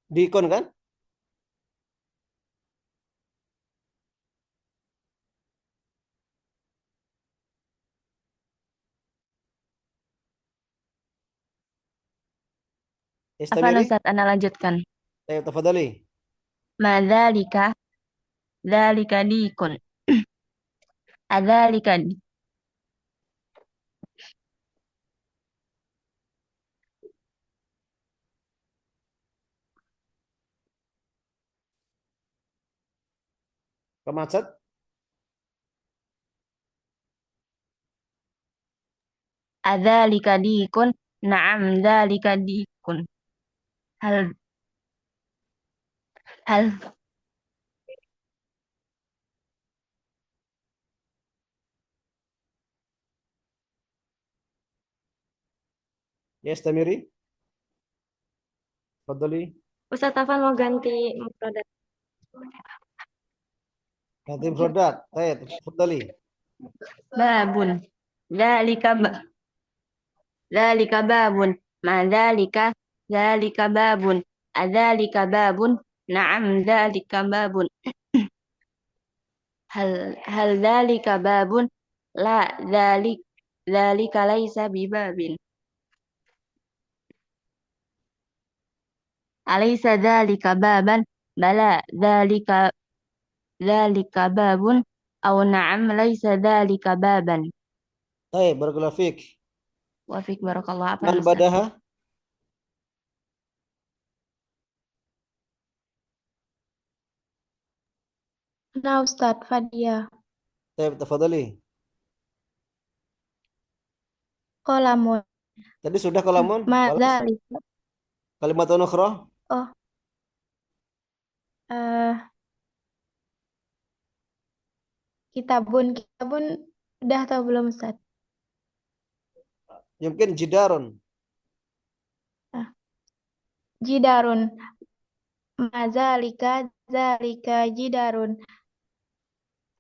Dikun kan? Apa Istamiri. Ustaz? Ana lanjutkan. Baik, tafadhali. Ma dzalika dikun. Adzalika dik. Kemacet. Adzalika dikun. Na'am, dzalika dikun. Hal Ya, istamiri. Tafadhali. Ustaz Tafan mau ganti mufradat. Ganti mufradat. Baik, tafadhali. Babun. Dzalika ba- dzalika babun. Ma dzalika babun. Adzalika babun. Na'am, dzalika babun. Hal dzalika babun? La, dzalika laisa bibabin. Alaysa dzalika baban? Bala, dzalika babun. Au na'am, laisa dzalika baban. Baik, barakallahu fiik. Wa fik barakallah. Apa Man Ustaz? badaha? Nah, Ustadz Fadia. Baik, tafadhali. Qalamun. Tadi sudah kalamun? Ma Walas. dzalika. Kalimatun ukhra? Oh, eh kitabun udah tahu belum Ustadz? Mungkin jidarun. Ah, jidarun. Ma zalika jidarun.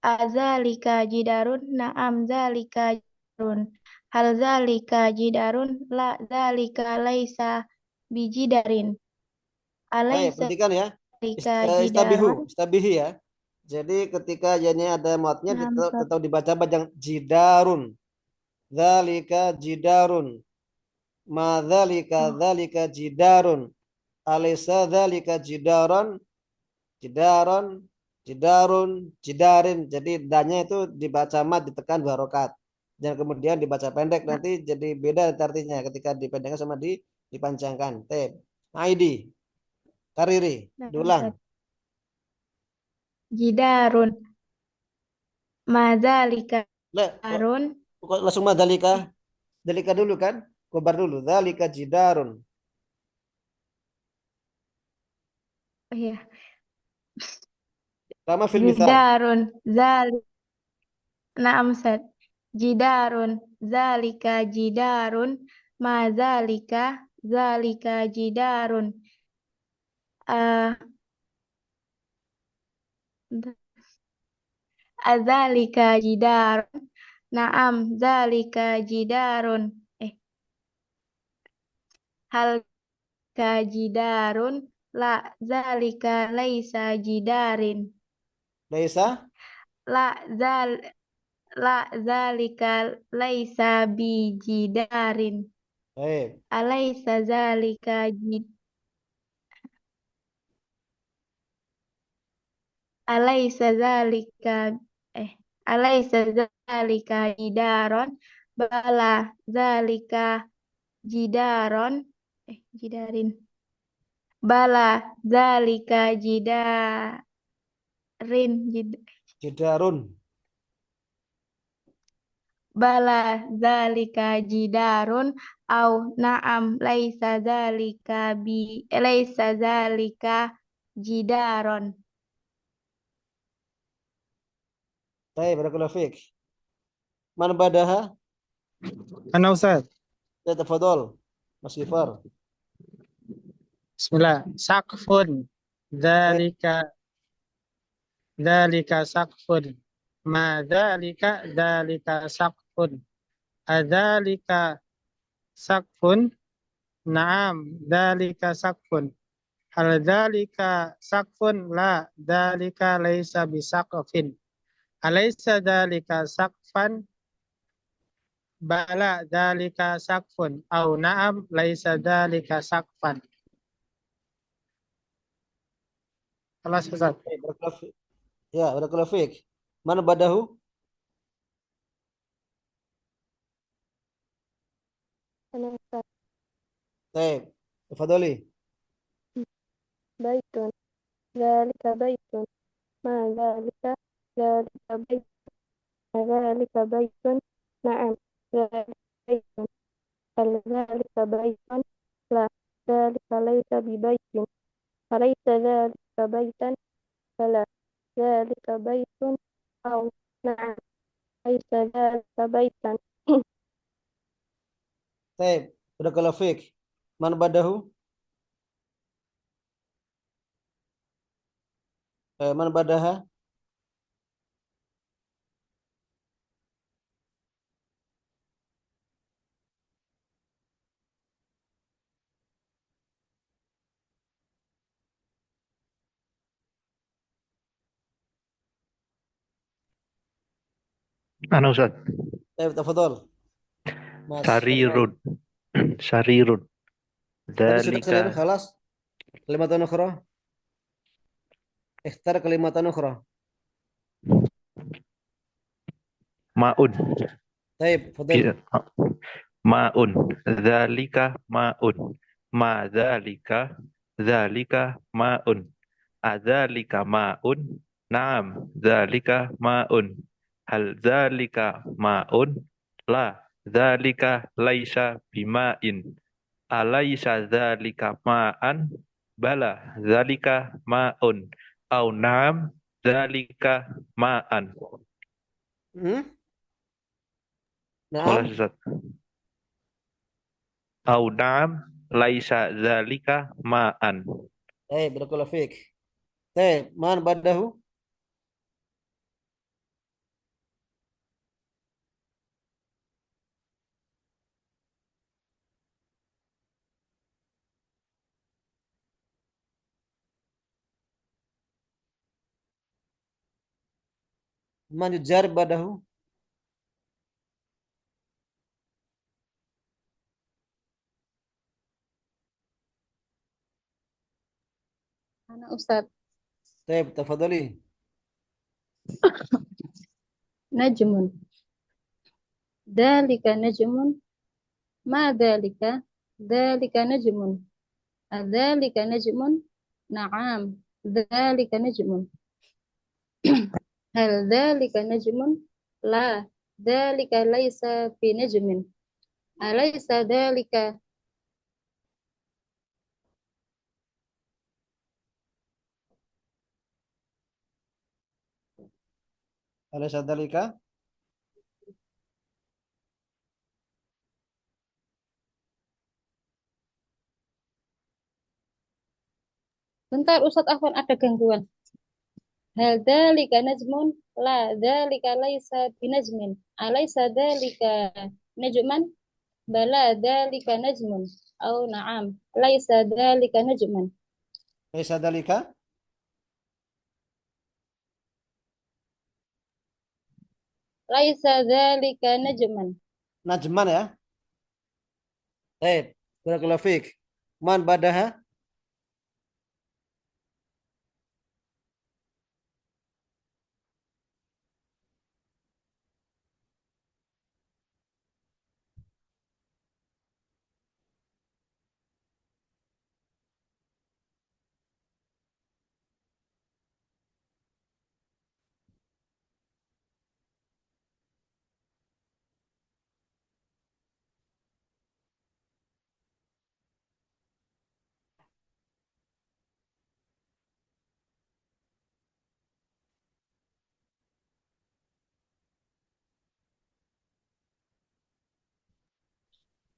Azalika jidarun. Naam zalika jidarun. Hal zalika jidarun. La zalika laisa bijidarin. Baik, Alaysa perhatikan ya. zalika Istabihu, jidarun. istabihi ya. Jadi ketika jadinya ada matnya Naam, tetap, Ustadz. tetap dibaca panjang jidarun. Dzalika jidarun. Ma dzalika jidarun. Alaysa dzalika jidaron. Jidaron, jidarun, jidarin. Jadi danya itu dibaca mat ditekan 2 rakaat. Dan kemudian dibaca pendek nanti jadi beda artinya ketika dipendekkan sama dipanjangkan. Tep. ID. Kariri. Nah, Diulang. Ustadz. Jidarun. Madzalika Lah, jidarun. kok langsung mah dalika? Dalika dulu kan? Kobar dulu. Dalika jidarun. Oh iya. Sama fil misal. Jidarun. Naam, Ustadz. Jidarun. Zalika jidarun. Zalika jidarun. Eh, azalika jidarun. Naam, zalika jidarun. Hal jidarun. La, zalika laisa jidarin. Laisa? La, zalika laisa bijidarin. Baik. Alaysa zalika alaysa zalika alaysa zalika jidaron. Bala zalika jidaron. Jidarin. Bala zalika Jidarun. Bala zalika jidarun. Au na'am laisa zalika jidaron. Baik, barakallahu fiik. Man badaha? Ana Ustaz. Ya, tafadhol. Mas Gifar. Bismillah. Saqfun. Dzalika saqfun. Ma dzalika saqfun. Adzalika saqfun. Naam, dzalika saqfun. Hal dzalika saqfun? La, dzalika laisa bisaqfin. Alaysa dzalika saqfan? Bala dzalika saqfun. Au na'am laisa dzalika saqfan. Kelas Ustaz. Barakallahu fiik. Ya, barakallahu fiik. Man badahu? Ana Ustaz. Baik. Tafadholi. Baitun. Dzalika baitun. Ma dzalika baitun. Dzalika baitun. Na'am. Dzalika baitun. Hal dzalika baitun? La, dzalika laisa bibaitin. Alaysa dzalika baitan? Bala, dzalika baitun. Au na'am, laisa dzalika baitan. Baik. Barakallahu fiik. Man badahu? Man badaha? Ana Ustaz. Tafadhol. Mas Sarirun. Sarirun. tadi sudah selesai, Dzalika khalas. Kalimatan ukhra. Ikhtar kalimatan ukhra. maun. Taib, fadil. Maun. Dzalika maun. Ma dzalika. Dzalika maun. Adzalika maun. Naam, dzalika maun. Hal dzalika maun? La, dzalika laisa bima'in. Alaisa dzalika ma'an? Bala, dzalika ma'un. Au naam, dzalika ma'an. Naam. Ustaz. Au naam, laisa dzalika ma'an. Barakallahu fiik. Man badahu? Man yujar badahu? Ana Ustaz. Taib, tafadhali. Najmun. Dzalika najmun. Ma dzalika? Dzalika najmun. Adzalika najmun? Na'am. Dzalika najmun. Hal dzalika najmun? La. Dzalika laisa fi najmin. Alaysa dzalika Alaysa dzalika? Bentar Ustaz Afwan, ada gangguan. Hal dzalika najmun? La, dzalika laisa binajmin. Alaysa dzalika najman? Bala, dzalika najmun. Au na'am, laisa dzalika najman. Alaysa dzalika? Laisa dzalika najman. Najman ya. Taib, barakallahu fiik. Man badaha?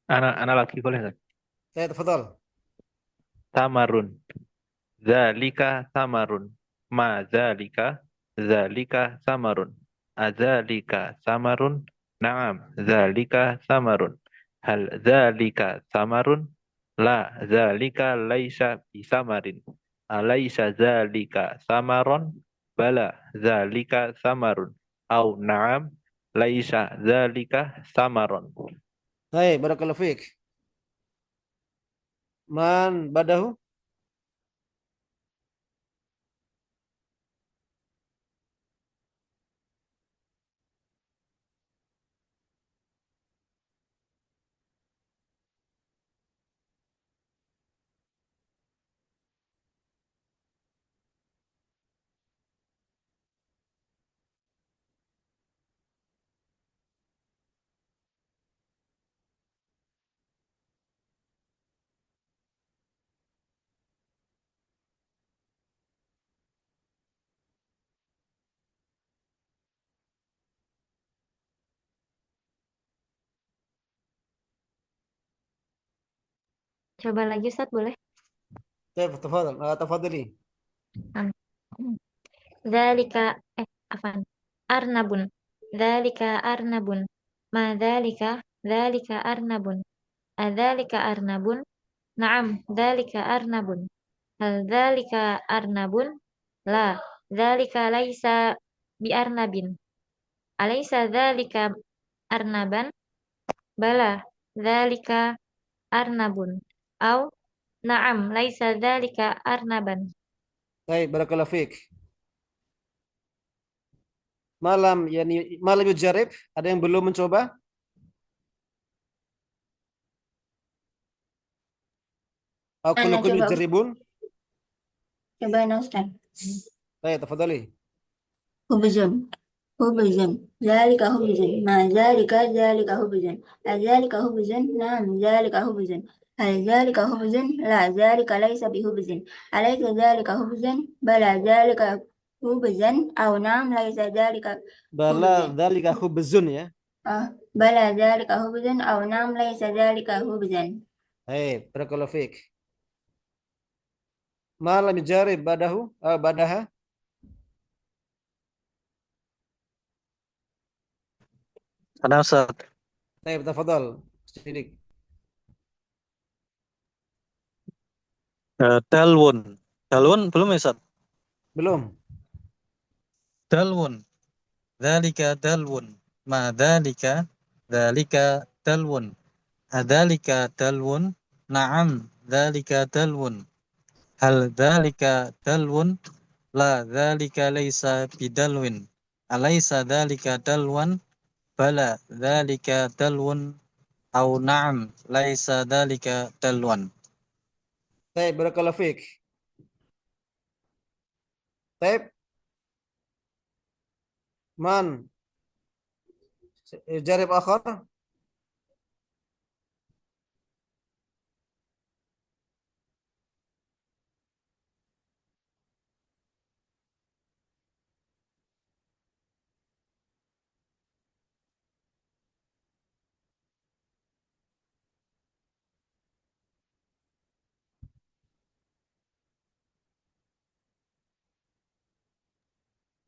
Ana lagi boleh Ustaz? Taib, tafadhal. Tamarun. Zalika samarun. Ma zalika. Zalika samarun. Azalika samarun. Naam, zalika samarun. Hal zalika samarun? La, zalika laisa bisamarin. Alaysa zalika samaron? Bala, zalika samarun. Au naam, laisa zalika samaron. Taib, barakallahu fiik. Man badahu? Coba lagi Ustaz boleh? Taib, tafadhal. Tafadhali. Dzalika afan. Arnabun. Dzalika arnabun. Ma dzalika? Dzalika arnabun. Adzalika arnabun? Naam, dzalika arnabun. Hal dzalika arnabun? La, dzalika laisa bi arnabin. Alaysa dzalika arnaban? Bala, dzalika arnabun. Au na'am, laisa dzalika arnaban. Baik, barakallahu fiik. Malam yujarib, ada yang belum mencoba? Au Ana kullukum coba yujaribun? coba Ana Ustaz. Baik, tafadhali. Hubzun. Hubzun. Zalika hubzun. Ma zalika hubzun. Azalika hubzun. Naam, zalika hubzun. Hal zalika hubzun? La, zalika laysa bihubzin. Alaysa zalika hubzun? Bala, zalika hubzun. Au naam, laysa zalika Bala hubzun. dzalika khubzun ya. Bala, zalika hubzun. Au naam, laysa zalika hubzun. Baik, barakallahu fiik. Malam yujarib badaha? Ana Ustaz. Baik, tafadhal. Sidik. Dalwun. Dalwun belum ya Ustaz? Belum. Dalwun. Dzalika dalwun. Ma dzalika? Dzalika dalwun. Adzalika dalwun? Na'am, dzalika dalwun. Hal dzalika dalwun? La, dzalika laysa bidalwin. Alaysa dzalika dalwan? Bala, dzalika dalwun. Au na'am, laysa dzalika dalwan. Baik, barakallahu fiik. Baik. Man yujarib akhar?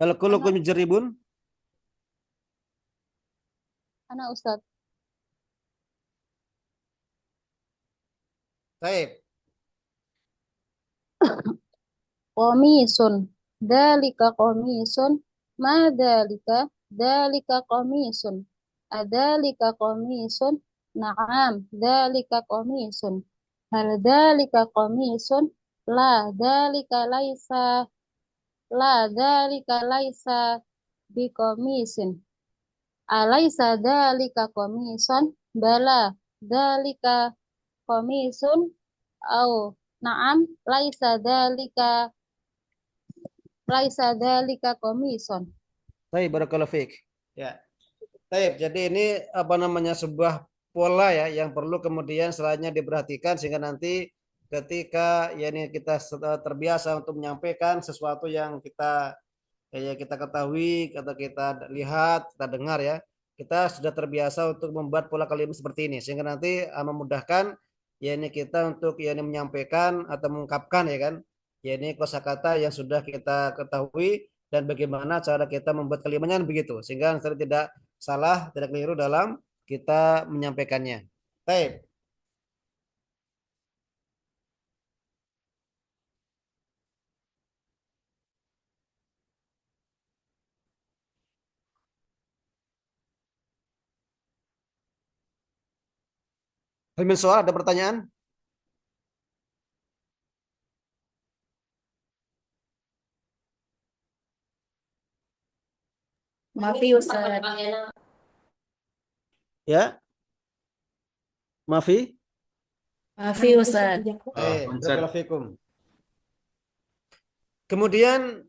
Hal kullukum yujaribun? Ana Ustaz. Baik. Qamisun. Dalika qamisun. Ma dalika? Dalika qamisun. Adalika qamisun. Naam, dalika qamisun. Hal dalika qamisun? La, dalika laisa. La, dalika laisa biqamisin. Alaysa dalika qamisun? Bala, dalika qamisun. Au na'am, laisa dalika qamisun. Baik, barakallahu fiik. Ya. Baik, jadi ini apa namanya sebuah pola ya yang perlu kemudian selanjutnya diperhatikan sehingga nanti ketika kita terbiasa untuk menyampaikan sesuatu yang kita ketahui atau kita lihat, kita dengar ya, kita sudah terbiasa untuk membuat pola kalimat seperti ini sehingga nanti memudahkan kita untuk menyampaikan atau mengungkapkan ya kan, kosakata yang sudah kita ketahui dan bagaimana cara kita membuat kalimatnya begitu sehingga tidak salah, tidak keliru dalam kita menyampaikannya. Baik. Min soal, ada pertanyaan? Maafi Ustaz. Ya. Maafi? Maafi Ustaz. Barakallahu fikum. Kemudian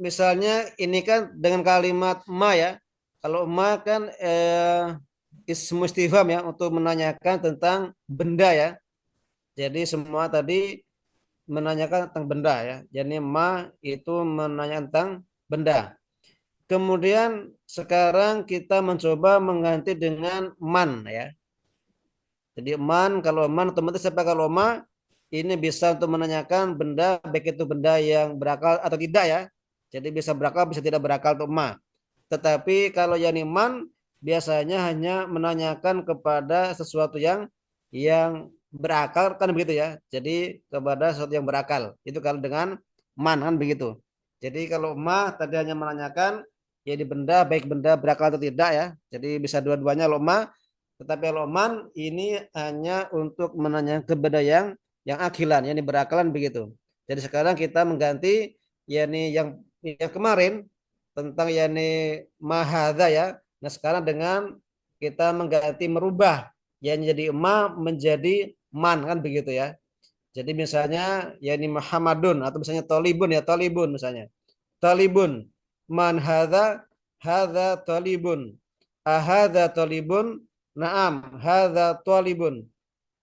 misalnya ini kan dengan kalimat ma ya. Kalau ma kan ismu istifham ya untuk menanyakan tentang benda ya. Jadi semua tadi menanyakan tentang benda ya. Jadi ma itu menanyakan tentang benda. Kemudian sekarang kita mencoba mengganti dengan man ya. Jadi man, kalau man otomatis apa kalau ma ini bisa untuk menanyakan benda baik itu benda yang berakal atau tidak ya. Jadi bisa berakal bisa tidak berakal untuk ma. Tetapi kalau yani man biasanya hanya menanyakan kepada sesuatu yang berakal kan begitu ya. Jadi kepada sesuatu yang berakal. Itu kalau dengan man kan begitu. Jadi kalau ma tadi hanya menanyakan Jadi benda baik benda berakal atau tidak ya. Jadi bisa dua-duanya loma. Tetapi loman ini hanya untuk menanyakan kepada yang akilan, yang berakalan begitu. Jadi sekarang kita mengganti yakni yang kemarin tentang yakni mahadha ya. Nah sekarang dengan kita mengganti merubah yang jadi menjadi man kan begitu ya. Jadi misalnya yakni Muhammadun atau misalnya Tolibun ya Tolibun misalnya. Talibun. Man hadza talibun. Ahadza talibun? Naam, hadza talibun.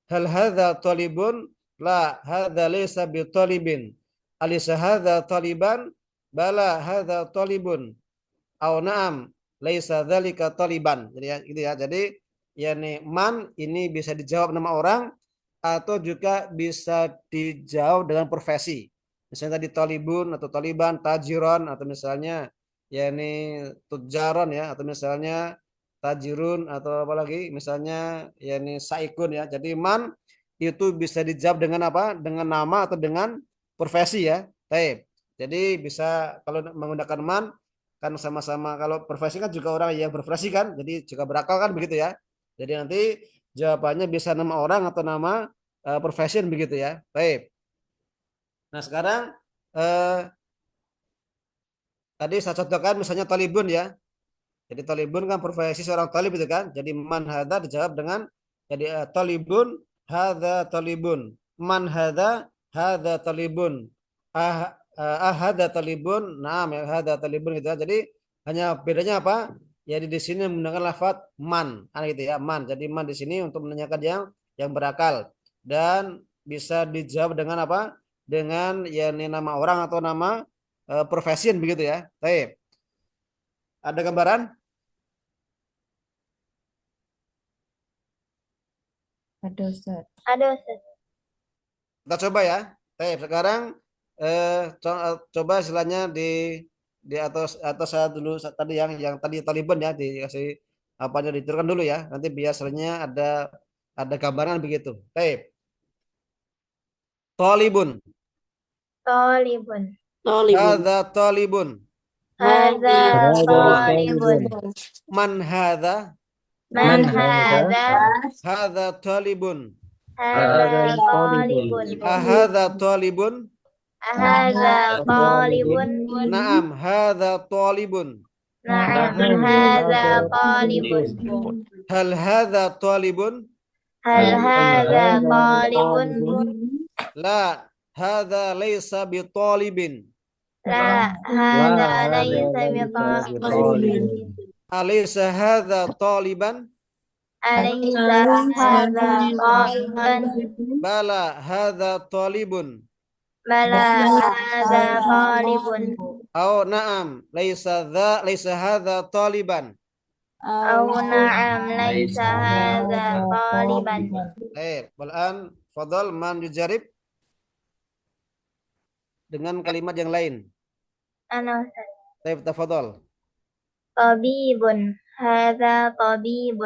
Hal hadza talibun? La, hadza laysa bi talibin. Alisa hadza taliban? Bala, hadza talibun. Au naam, laisa dzalika taliban. Jadi ya, gitu ya. Jadi yakni man ini bisa dijawab nama orang atau juga bisa dijawab dengan profesi. Misalnya tadi talibun atau taliban, tajiron atau misalnya yakni tujaron ya atau misalnya tajirun atau apa lagi misalnya yakni saikun ya. Jadi man itu bisa dijawab dengan apa? Dengan nama atau dengan profesi ya. Baik. Jadi bisa kalau menggunakan man kan sama-sama kalau profesi kan juga orang yang berprofesi kan. Jadi juga berakal kan begitu ya. Jadi nanti jawabannya bisa nama orang atau nama profession begitu ya. Baik. Nah, sekarang tadi saya contohkan misalnya talibun ya. Jadi talibun kan profesi seorang talib itu kan. Jadi man hadza dijawab dengan jadi talibun hadza talibun. Man hadza talibun. Hadza talibun. Naam ya hadza talibun gitu ya. Jadi hanya bedanya apa? Jadi di sini menggunakan lafaz man, gitu ya, man. Jadi man di sini untuk menanyakan yang berakal dan bisa dijawab dengan apa? Dengan yakni nama orang atau nama profession begitu ya. Baik. Ada gambaran? Ada Ustaz. Ada Ustaz. Kita coba ya. Baik, sekarang coba istilahnya di atas saya dulu tadi yang tadi Taliban ya dikasih apanya diturunkan dulu ya. Nanti biasanya ada gambaran begitu. Baik. Talibun. Talibun. Hadza talibun. Hadza talibun. Man hadza? Man hadza? Hadza talibun. Hadza talibun. Ahadza talibun? Hadza talibun. Naam, hadza talibun. Naam, hadza talibun. Hal hadza talibun? Hal hadza talibun? La, hadza laysa bi talibin. La, hadza laysa bi talibin. Alaysa hadza taliban? Alaysa hadza taliban? Bala, hadza talibun. Bala, hadza talibun. Oh, na'am, laysa hadza taliban. أو نعم ليس هذا طالبا. Baik, والآن fadal man yujarib dengan kalimat yang lain. أنا أستاذ. Baik, tafadhal. طبيب هذا طبيب.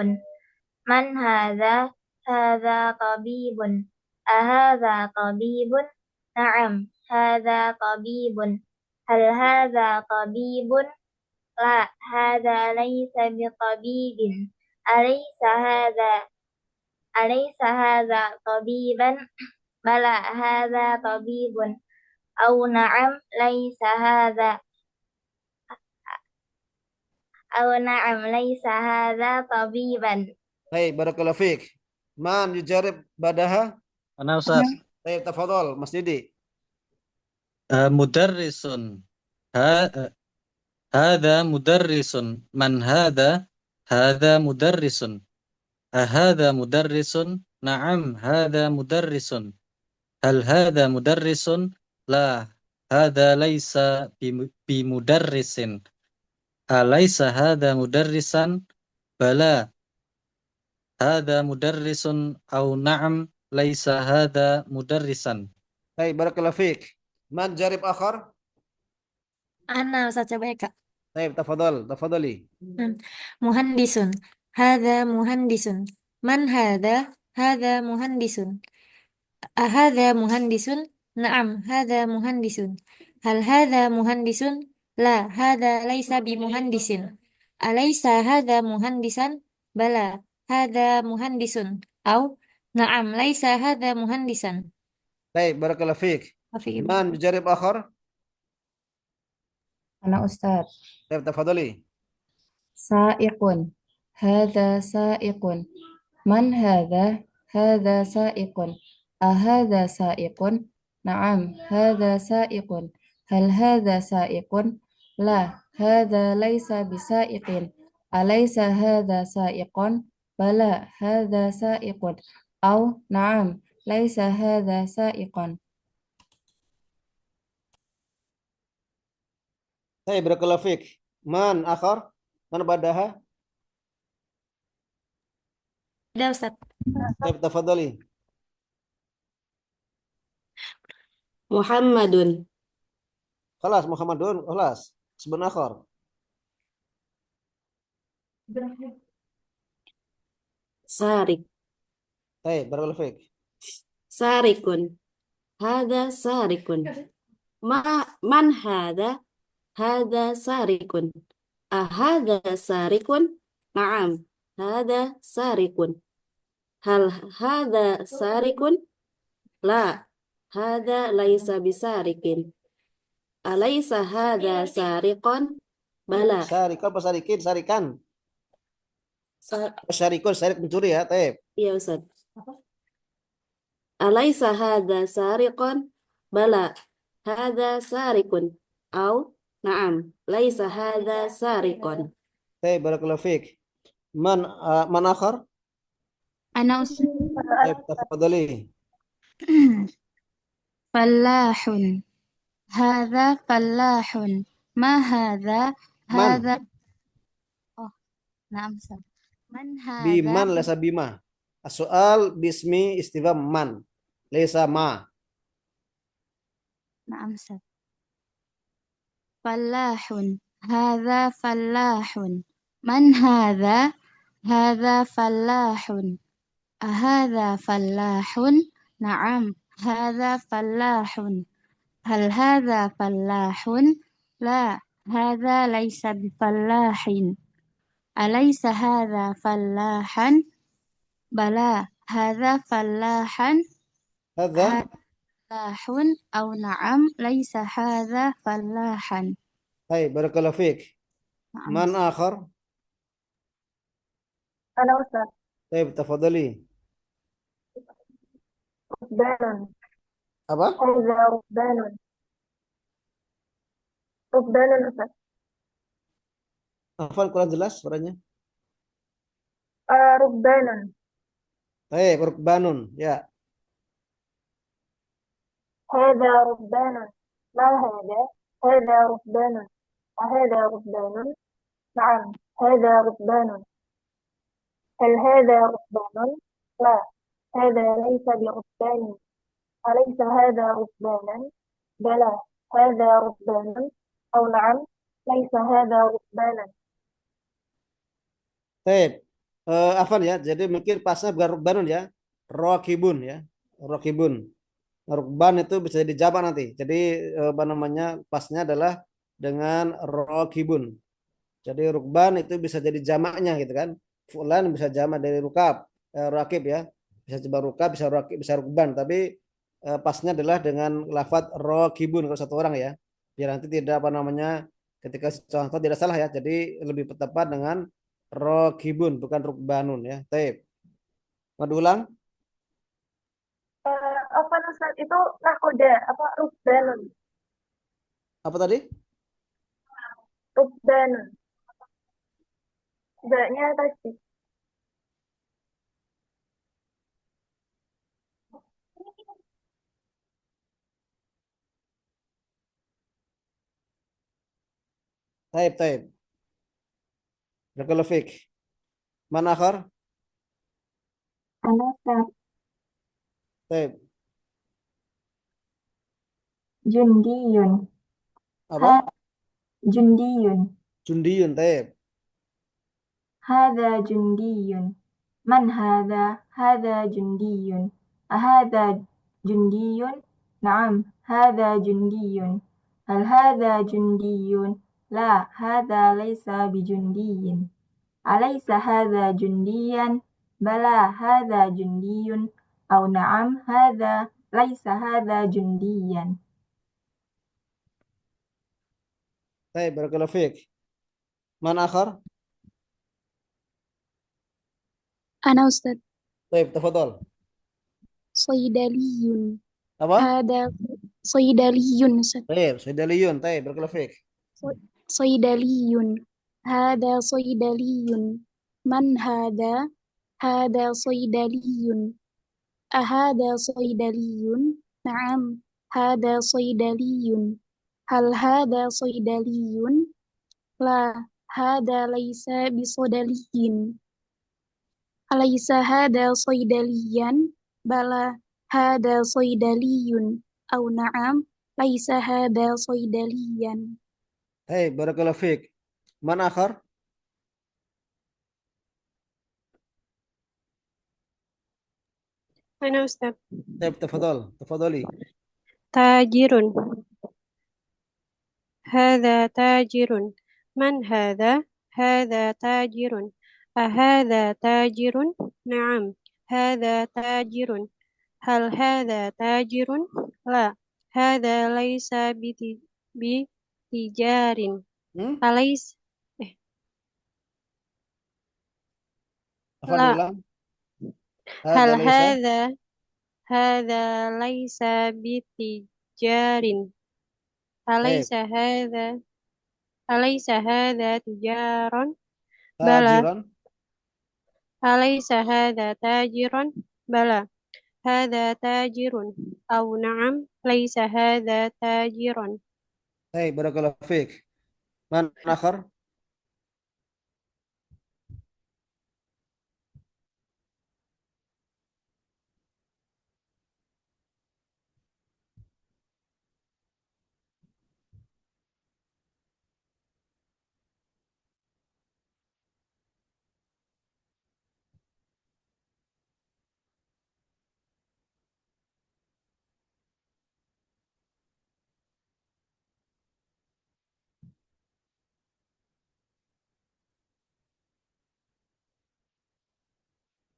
من هذا؟ هذا طبيب. أهذا طبيب؟ نعم هذا طبيب. هل هذا طبيب؟ لا هذا ليس بطبيب. أليس هذا طبيبا؟ بلى هذا طبيب. أو نعم ليس هذا طبيبا. Baik, barakallahu fiik. Man yujarib badaha? Ana Ustaz. Baik, tafadhal Mas Didi. Mudarrisun. Hadza mudarrisun. Man hadza? Hadza mudarrisun. Ahadza mudarrisun? Na'am, hadza mudarrisun. Hal hadza mudarrisun? La, hadza laisa bimudarrisin. Alaysa hadza mudarrisan? Bala, hadza mudarrisun. Au na'am, laisa hadza mudarrisan. Baik, barakallahu fiik. Man jarib akhar? Ana Ustaz coba ya Kak. Baik, tafadhali. Muhandisun. Hadza muhandisun. Man hadza? Hadza muhandisun. Ahadza muhandisun? Na'am, hadza muhandisun. Hal hadza muhandisun? لا هذا ليس بمهندس أليس هذا مهندسا بلى هذا مهندس أو نعم ليس هذا مهندسا طيب بارك الله فيك. وفي من بجانب آخر؟ أنا أستاذ. طيب تفضلي. سائق. هذا سائق. من هذا؟ هذا سائق. أهذا سائق؟ نعم هذا سائق. هل هذا سائق؟ لا هذا ليس بسائق. أليس هذا سائق؟ بلى هذا سائق. أو نعم ليس هذا سائق. طيب بارك الله فيك. من آخر؟ من بعدها؟ ده أستاذ طيب تفضلي. محمد. خلاص محمد خلاص. اسم آخر. سارق. طيب بارك الله فيك. سارق. هذا سارق. من هذا؟ هذا سارق. أهذا سارق؟ نعم هذا سارق. هل هذا سارق؟ لا هذا ليس بسارق. أليس هذا سارقا؟ بلى. Sarikon apa sarikin? Sarikan. Sarikun, sarik mencuri ya. Taib. Iya Ustaz. Alaysa hadha sariqan? Bala. Hadha sariqun. Au na'am. Laisa hadha sariqan. Taib barakallahu fiik. Man akhar? أنا أستاذ. Taib tafadhali. فلاح. هذا فلاح. ما هذا؟ هذا نعم أستاذ. من هذا؟ Biman lesa bima. Soal bismi istifham man. Lesa ma. نعم أستاذ. فلاح. هذا فلاح. من هذا؟ هذا فلاح. أهذا فلاح؟ نعم هذا فلاح. هل هذا فلاح؟ لا هذا ليس بفلاح. أليس هذا فلاحا؟ بلى هذا فلاحا. هذا فلاح أو نعم ليس هذا فلاحا. Taib barakallahu fiik. Man akhar? أنا أستاذ. Taib tafadhali. ركبان. Apa? هذا ركبان. ركبان أستاذ. Hafal kurang jelas suaranya. ركبان. Taib rukbanun ya. هذا ركبان. ما هذا؟ هذا ركبان. أهذا ركبان؟ نعم هذا ركبان. هل هذا ركبان؟ لا هذا ليس بركبان. أليس هذا ركبانا؟ بلى هذا ركبان. أو نعم ليس هذا ركبانا. Taib. Afan ya. Jadi mungkin pasnya bukan rukbanun ya. Rokibun ya. Rokibun. Rukban itu bisa jadi jamak nanti. Jadi apa namanya pasnya adalah dengan rokibun. Jadi rukban itu bisa jadi jamaknya gitu kan. Fulan bisa jamak dari rukab, rakib ya. Bisa coba rukab, bisa rakib, bisa rukban. Tapi pasnya adalah dengan lafadz rokibun kalau satu orang ya. Biar nanti tidak apa namanya ketika contoh tidak salah ya. Jadi lebih tepat dengan rokibun bukan rukbanun ya. Taib. Mau diulang? Apa Ustaz itu nakoda apa rukbanun? Apa tadi? Rukbanun. Ba-nya tadi. Taib, taib. Barakallahu fiik. Man akhar? أنا أستاذ. Taib. جندي. Apa? جندي. Jundiyun, taib. هذا جندي. من هذا؟ هذا جندي. أهذا جندي؟ نعم هذا جندي. هل هذا جندي؟ لا هذا ليس بجندي أليس هذا جنديا بلى هذا جندي أو نعم هذا ليس هذا جنديا طيب بارك الله فيك. من آخر؟ أنا أستاذ. طيب تفضل. صيدلي. apa هذا صيدلي أستاذ. طيب صيدليون. طيب بارك الله فيك. صيدلي. هذا صيدلي. من هذا؟ هذا صيدلي. أهذا صيدلي؟ نعم هذا صيدلي. هل هذا صيدلي؟ لا هذا ليس بصيدلي. أليس هذا صيدليا؟ بلى هذا صيدلي. أو نعم ليس هذا صيدليا. طيب بارك الله فيك. من آخر؟ أنا أستاذ. طيب تفضلي. تاجر. هذا تاجر. من هذا؟ هذا تاجر. أهذا تاجر؟ نعم هذا تاجر. هل هذا تاجر؟ لا هذا ليس بتجار. أليس Hafal لا diulang. هل Hadza هذا ليس بتجار. طيب أليس هذا تجارا؟ بلى tajiran. أليس هذا تاجرا؟ بلى هذا تاجر. أو نعم ليس هذا تاجرا. طيب barakallahu fiik. Man akhar?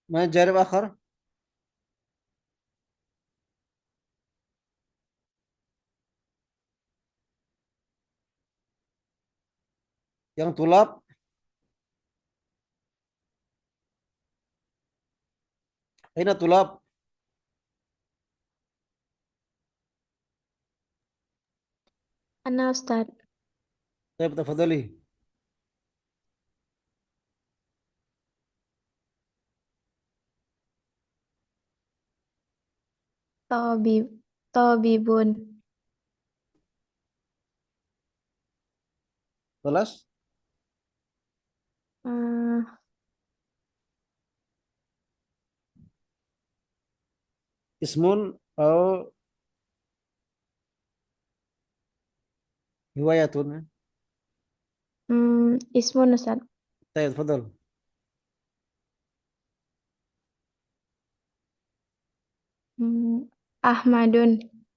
Man jarib akhar? Yang tulab? Aina tulab? أنا أستاذ. طيب تفضلي. طبيب. Kelas? Ismun atau hiwayatun? اسمه أستاذ. طيب تفضل. أحمد.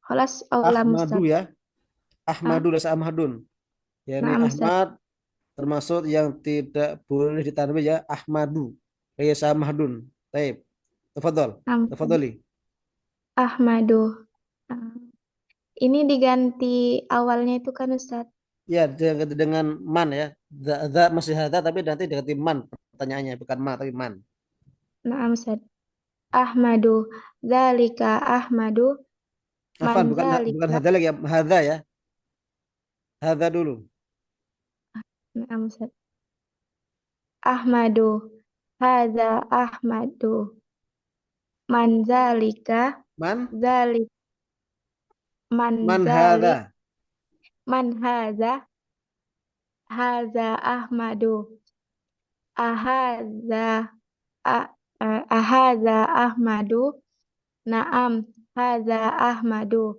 خلاص أو لام أستاذ. Ahmadu ya. Ahmadu dan Ahmadun. Ya ini نعم أستاذ. Ahmad termasuk yang tidak boleh ditanwin ya. Ahmadu. Kayak Ahmadun. Baik. Tafadhol. نعم Tafadholi. Ahmadu. Ini diganti awalnya itu kan Ustaz. Ya dengan man ya. Za masih ada tapi nanti diganti man pertanyaannya bukan ma tapi man. Naam Ustaz. Ahmadu. Zalika Ahmadu. Afan Man bukan zalika. hada lagi ya. Hada ya. Hada dulu. Naam Ustaz. Ahmadu. Hadza Ahmadu. Man zalika. Man? Zalik. Man Man zalik. hada. Man hadza. Hadza Ahmadu. Ahadza. Ahadza Ahmadu. Naam, hadza Ahmadu.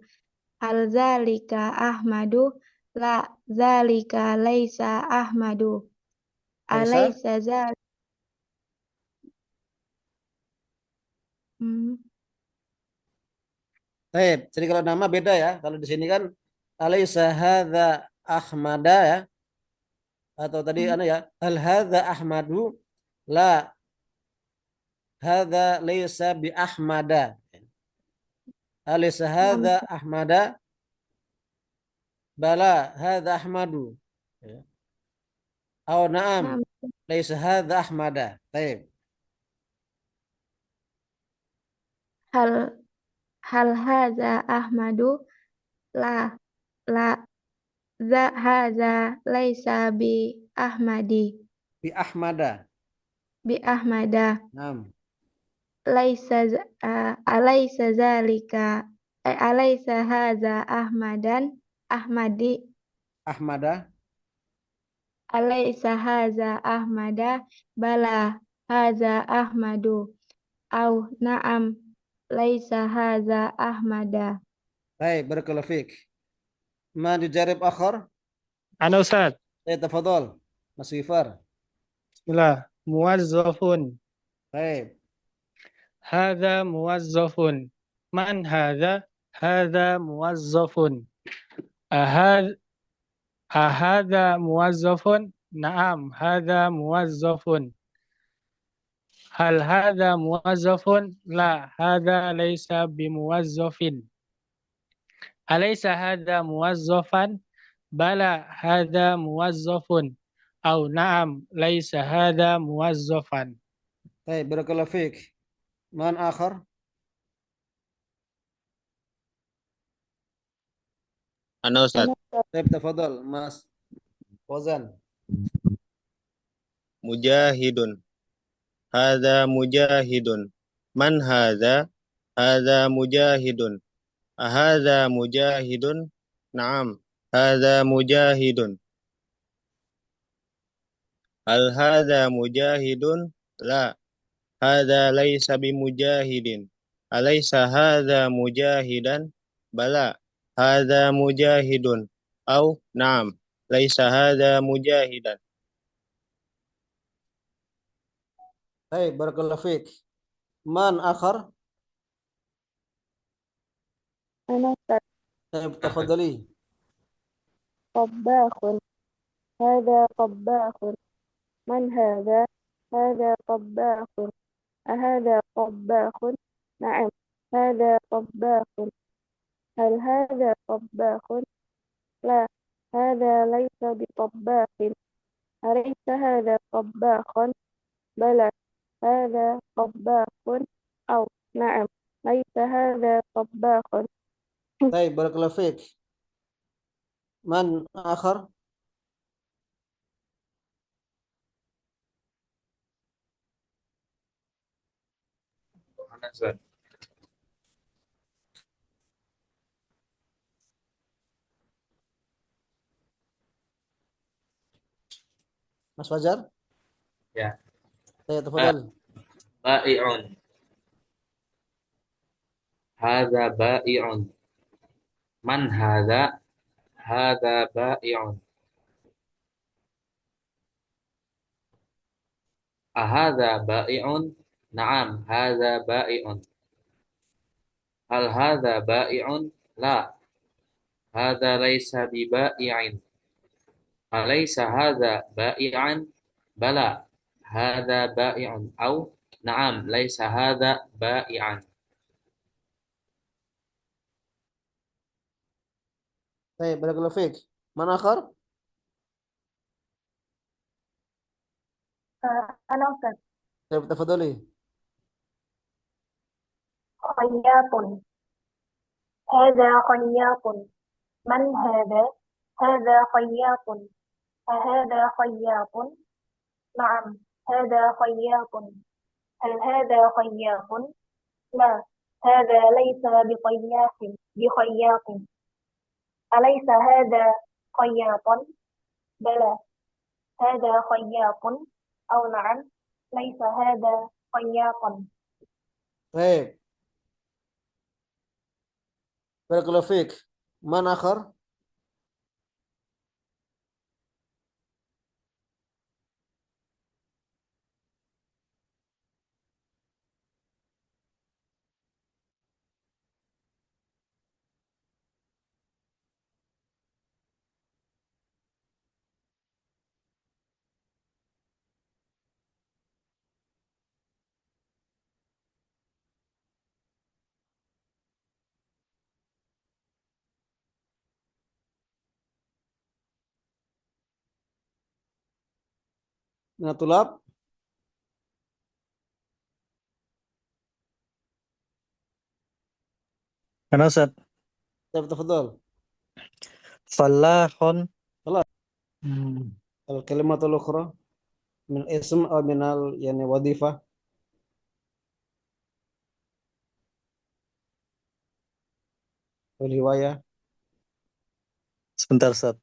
Hal zalika Ahmadu? La, zalika laisa Ahmadu. Laisa? Alaysa zal. Baik, jadi kalau nama beda ya. Kalau di sini kan Alaysa hadza Ahmada ya. Atau tadi ya, hal hadza Ahmadu? La, hadza laysa bi Ahmada. Alaysa Naam. hadza Ahmada? Bala, hadza Ahmadu. Ya. Aw na'am, Naam. laysa hadza Ahmada. Baik. Hal hal hadza Ahmadu? La la hadza laisa bi Ahmadi. Bi Ahmada. Bi Ahmada. Naam. Alaysa zalika alaysa hadza Ahmadi. Ahmada. Alaysa hadza Ahmada? Bala hadza Ahmadu. Au na'am laisa hadza Ahmada. Baik, barakallahu fiik. Ma dijarib akhar? Ana Ustaz. Tafadhol. Mas Gifar. Bismillah. Muwazzafun. Baik. Hadza muwazzafun. Man hadza? Hadza muwazzafun. Ahadza muwazzafun? Naam, hadza muwazzafun. Hal hadza muwazzafun? La, hadza laysa bimuwazzafin. Alaysa hadza muwazzafan? Bala, hadza muwazzafun. Au na'am, laysa hadza muwazzafan. Baik, barakallahu fiik. Man akhar? Ana Ustaz. Baik, tafadhol, Mas Fauzan. Mujahidun. Hadza mujahidun. Man hadza? Hadza mujahidun. Ahadza mujahidun? Naam, hadza mujahidun. Hal hadza mujahidun? La, hadza laysa bimujahidin. Alaysa hadza mujahidan? Bala, hadza mujahidun. Au naam, laysa hadza mujahidan. Baik, barakallahu fiik. Man akhar? Ana Ustaz. Tafadhali. Tabbahun. Hadza tabbahun. Man hadza? Hadza tabbahun. Ahadza tabbahun? Na'am, hadza tabbahun. Hal hadza tabbahun? La, hadza laysa bitabbahin. Alaysa hadza tabbahun? Bala, hadza tabbahun. Au na'am, laysa hadza tabbahun. Baik, barakallahu fiik. Man akhar? Ana Ustaz. Mas Fajar? Ya. Tafadhol. Ba'i'un. Hadza ba'i'un. Man hadza? Hadza ba'i'un. Ahadza ba'i'un? Naam, hadza ba'i'un. Hal hadza ba'i'un? La, hadza laysa biba'i'in. Alaysa hadza ba'i'an? Bala, hadza ba'i'un. Au na'am, laysa hadza ba'i'an. Baik, barakallahu fiik. Man akhar? أنا أستاذ. Tafadhali. خياط. هذا خياط. من هذا؟ هذا خياط. أهذا خياط؟ نعم، هذا خياط. هل هذا خياط؟ لا، هذا ليس بخياط. أليس هذا خياطا؟ بلى، هذا خياط. أو نعم، ليس هذا خياطا. Baik. Barakallahu fiik. Man akhar? Minat tulab. Mana Ustaz? Tafadhal. Falahun. خلاص. الكلمة الأخرى من اسم أو من يعني وظيفة. Riwayah. Sebentar Ustaz.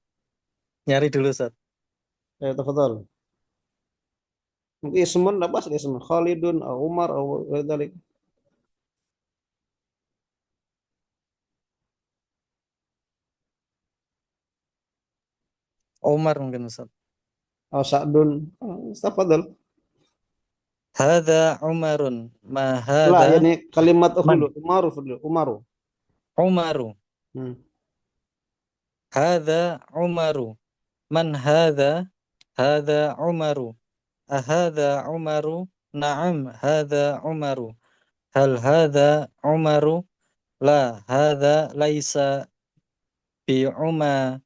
Nyari dulu Ustaz. تفضل. ممكن اسم لا بأس اسم خالد أو عمر أو غير ذلك. Umar mungkin Ustaz. أو سعد. تفضل. Hadza Umarun. Ma لا hadza يعني كلمة man? أخرى عمر فضل عمر. Umaru. Hadza Umaru. Man hadza? Hadza Umaru. Ahadza Umaru? Na'am, hadza Umaru. Hal hadza Umaru? La, hadza laisa bi Umaron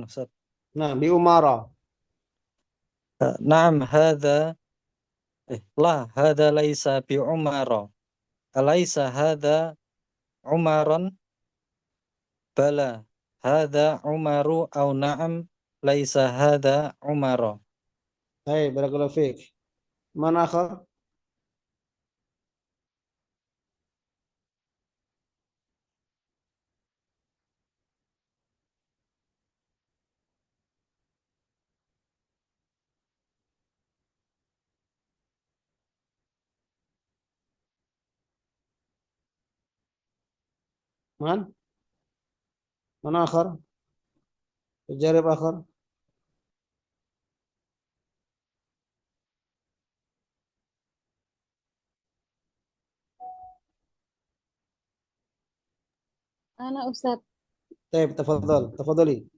Ustaz. Nah, bi Umara. Na'am, hadza la, hadza laisa bi Umara. Alaysa hadza Umaron? Bala, hadza Umaru au na'am, laisa hadza Umara. Hai, barakallahu fiik. Man akhar? Man? Man akhar? Jarib akhar? Ana Ustaz. طيب تفضل تفضلي.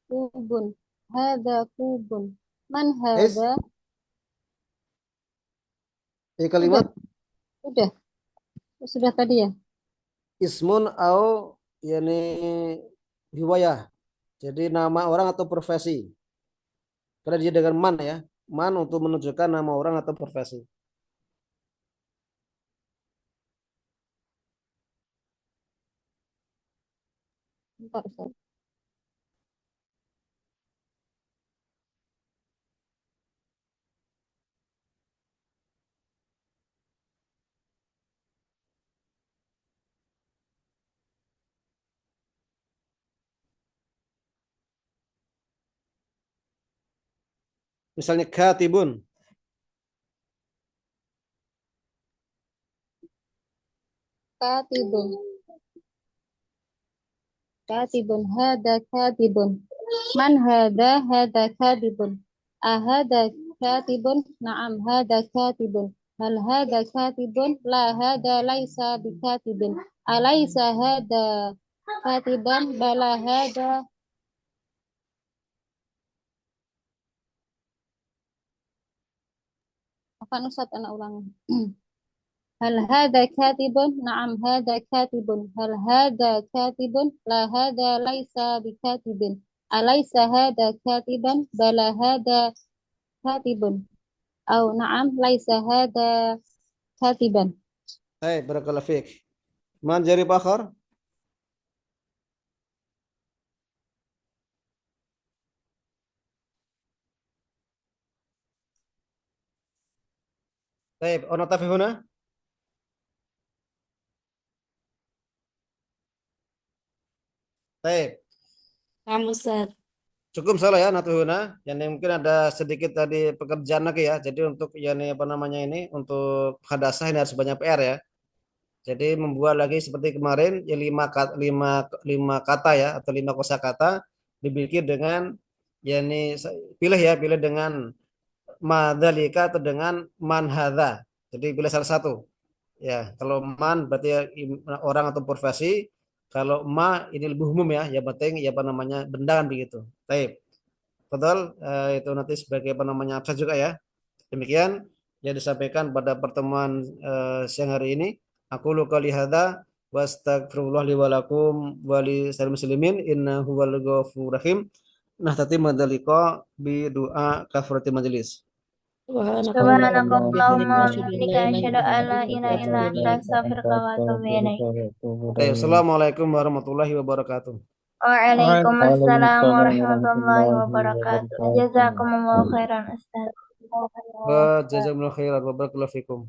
Kubun. Hadza kubun. Man إيش؟ hadza? Ini kalimat Sudah. Sudah tadi ya? ismun au yani riwayah. Jadi nama orang atau profesi. Karena dia dengan man ya. Man untuk menunjukkan nama orang atau profesi. Bentar Ustaz. Misalnya katibun. Katibun. Katibun. Hadza katibun. Man hadza? Hadza katibun. Ahadza katibun? Na'am, hadza katibun. Hal hadza katibun? La, hadza laisa bikatibin. Alaysa hadza katiban? Bala hadza. Afan Ustaz, anak ulangi. Hal hadza katibun? Na'am, hadza katibun. Hal hadza katibun? La, hadza laisa bikatibin. Alaysa hadza katiban? Bala hadza katibun. Au na'am, laisa hadza katiban. Hai, barakallahu fiik. Man jarib akhar? طيب أنظف هنا. طيب. Kamu Ustaz. Cukup salah ya natuhuna. Yani mungkin ada sedikit tadi pekerjaan lagi ya. Jadi untuk yani apa namanya ini untuk hadasah ini harus banyak PR ya. Jadi membuat lagi seperti kemarin ya 5 kata ya atau 5 kosakata dibikin dengan yani pilih ya pilih dengan madzalika atau dengan man hadza. Jadi pilih salah satu. Ya, kalau man berarti ya orang atau profesi. Kalau ma ini lebih umum ya. Yang penting ya apa namanya benda kan begitu. Baik. Betul, itu nanti sebagai apa namanya absen juga ya. Demikian yang disampaikan pada pertemuan siang hari ini. Aku qouli hadza wastaghfirullah li wa lakum wa li muslimin innahu huwal ghafurur rahim. Nah, tadi madalika bi doa kafaratil majlis. Subhanakallahumma wa bihamdika asyhadu an la ilaha illa anta astaghfiruka wa atubu ilaik. Assalamualaikum warahmatullahi wabarakatuh. Waalaikumsalam warahmatullahi wabarakatuh. Jazakumullahu khairan Ustaz. Wa jazakumullahu khairan wa barakallahu fikum.